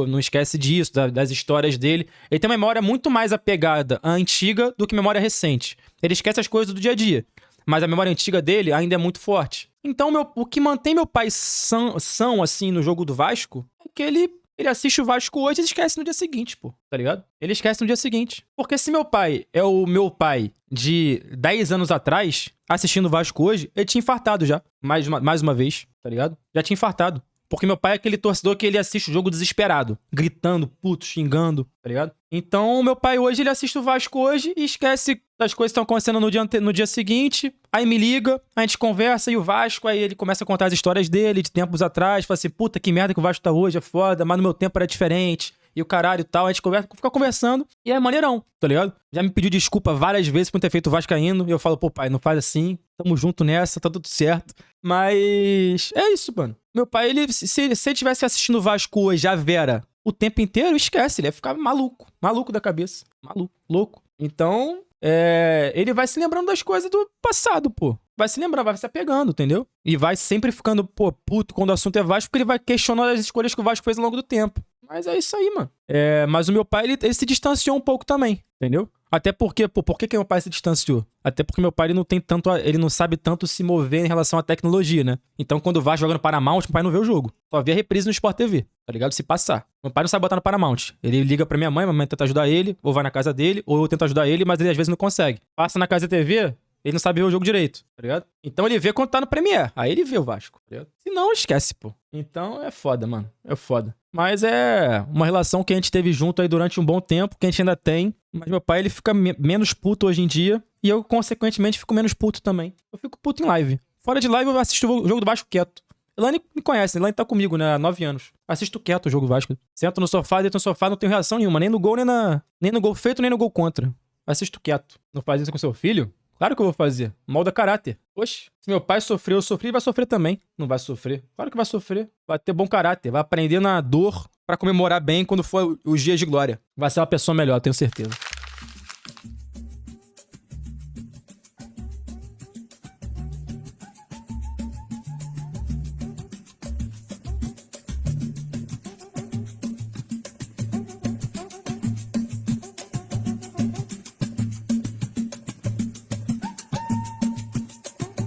não esquece disso, das histórias dele. Ele tem uma memória muito mais apegada à antiga do que memória recente. Ele esquece as coisas do dia a dia, mas a memória antiga dele ainda é muito forte. Então, o que mantém meu pai são, assim, no jogo do Vasco, é que ele assiste o Vasco hoje e esquece no dia seguinte, pô, tá ligado? Ele esquece no dia seguinte. Porque se meu pai é o meu pai de 10 anos atrás, assistindo o Vasco hoje, ele tinha infartado já. Mais uma vez, tá ligado? Já tinha infartado. Porque meu pai é aquele torcedor que ele assiste o jogo desesperado, gritando, puto, xingando, tá ligado? Então, meu pai hoje, ele assiste o Vasco hoje e esquece das coisas que estão acontecendo no dia seguinte. Aí me liga, a gente conversa e o Vasco, aí ele começa a contar as histórias dele de tempos atrás. Fala assim, puta, que merda que o Vasco tá hoje, é foda, mas no meu tempo era diferente. E o caralho e tal, a gente fica conversando e é maneirão, tá ligado? Já me pediu desculpa várias vezes por ter feito o Vascaíno e eu falo, pô, pai, não faz assim, tamo junto nessa, tá tudo certo. Mas é isso, mano. Meu pai, se ele tivesse assistindo o Vasco hoje, a Vera, o tempo inteiro, esquece, ele ia ficar maluco da cabeça, louco. Então, ele vai se lembrando das coisas do passado, pô. Vai se lembrando, vai se apegando, entendeu? E vai sempre ficando, pô, puto quando o assunto é Vasco, porque ele vai questionando as escolhas que o Vasco fez ao longo do tempo. Mas é isso aí, mano. Mas o meu pai, ele se distanciou um pouco também, entendeu? Até porque, pô, por que meu pai se distanciou? Até porque meu pai, ele não sabe tanto se mover em relação à tecnologia, né? Então, quando o Vasco joga no Paramount, meu pai não vê o jogo. Só vê a reprise no Sport TV, tá ligado? Se passar. Meu pai não sabe botar no Paramount. Ele liga pra minha mãe tenta ajudar ele, ou vai na casa dele, ou eu tento ajudar ele, mas ele às vezes não consegue. Passa na casa da TV, ele não sabe ver o jogo direito, tá ligado? Então ele vê quando tá no Premiere. Aí ele vê o Vasco, tá ligado? Se não, esquece, pô. Então é foda, mano. É foda. Mas é uma relação que a gente teve junto aí durante um bom tempo, que a gente ainda tem. Mas meu pai, ele fica menos puto hoje em dia. E eu, consequentemente, fico menos puto também. Eu fico puto em live. Fora de live, eu assisto o jogo do Vasco quieto. Elaine me conhece, Elaine tá comigo, né? Há 9 anos. Assisto quieto o jogo do Vasco. Sento no sofá, deito no sofá, não tenho reação nenhuma. Nem no gol, nem no gol feito, nem no gol contra. Assisto quieto. Não faz isso com seu filho? Claro que eu vou fazer. Molda caráter. Oxe, se meu pai sofreu, eu sofri, vai sofrer também. Não vai sofrer. Claro que vai sofrer. Vai ter bom caráter. Vai aprender na dor pra comemorar bem quando for os dias de glória. Vai ser uma pessoa melhor, tenho certeza.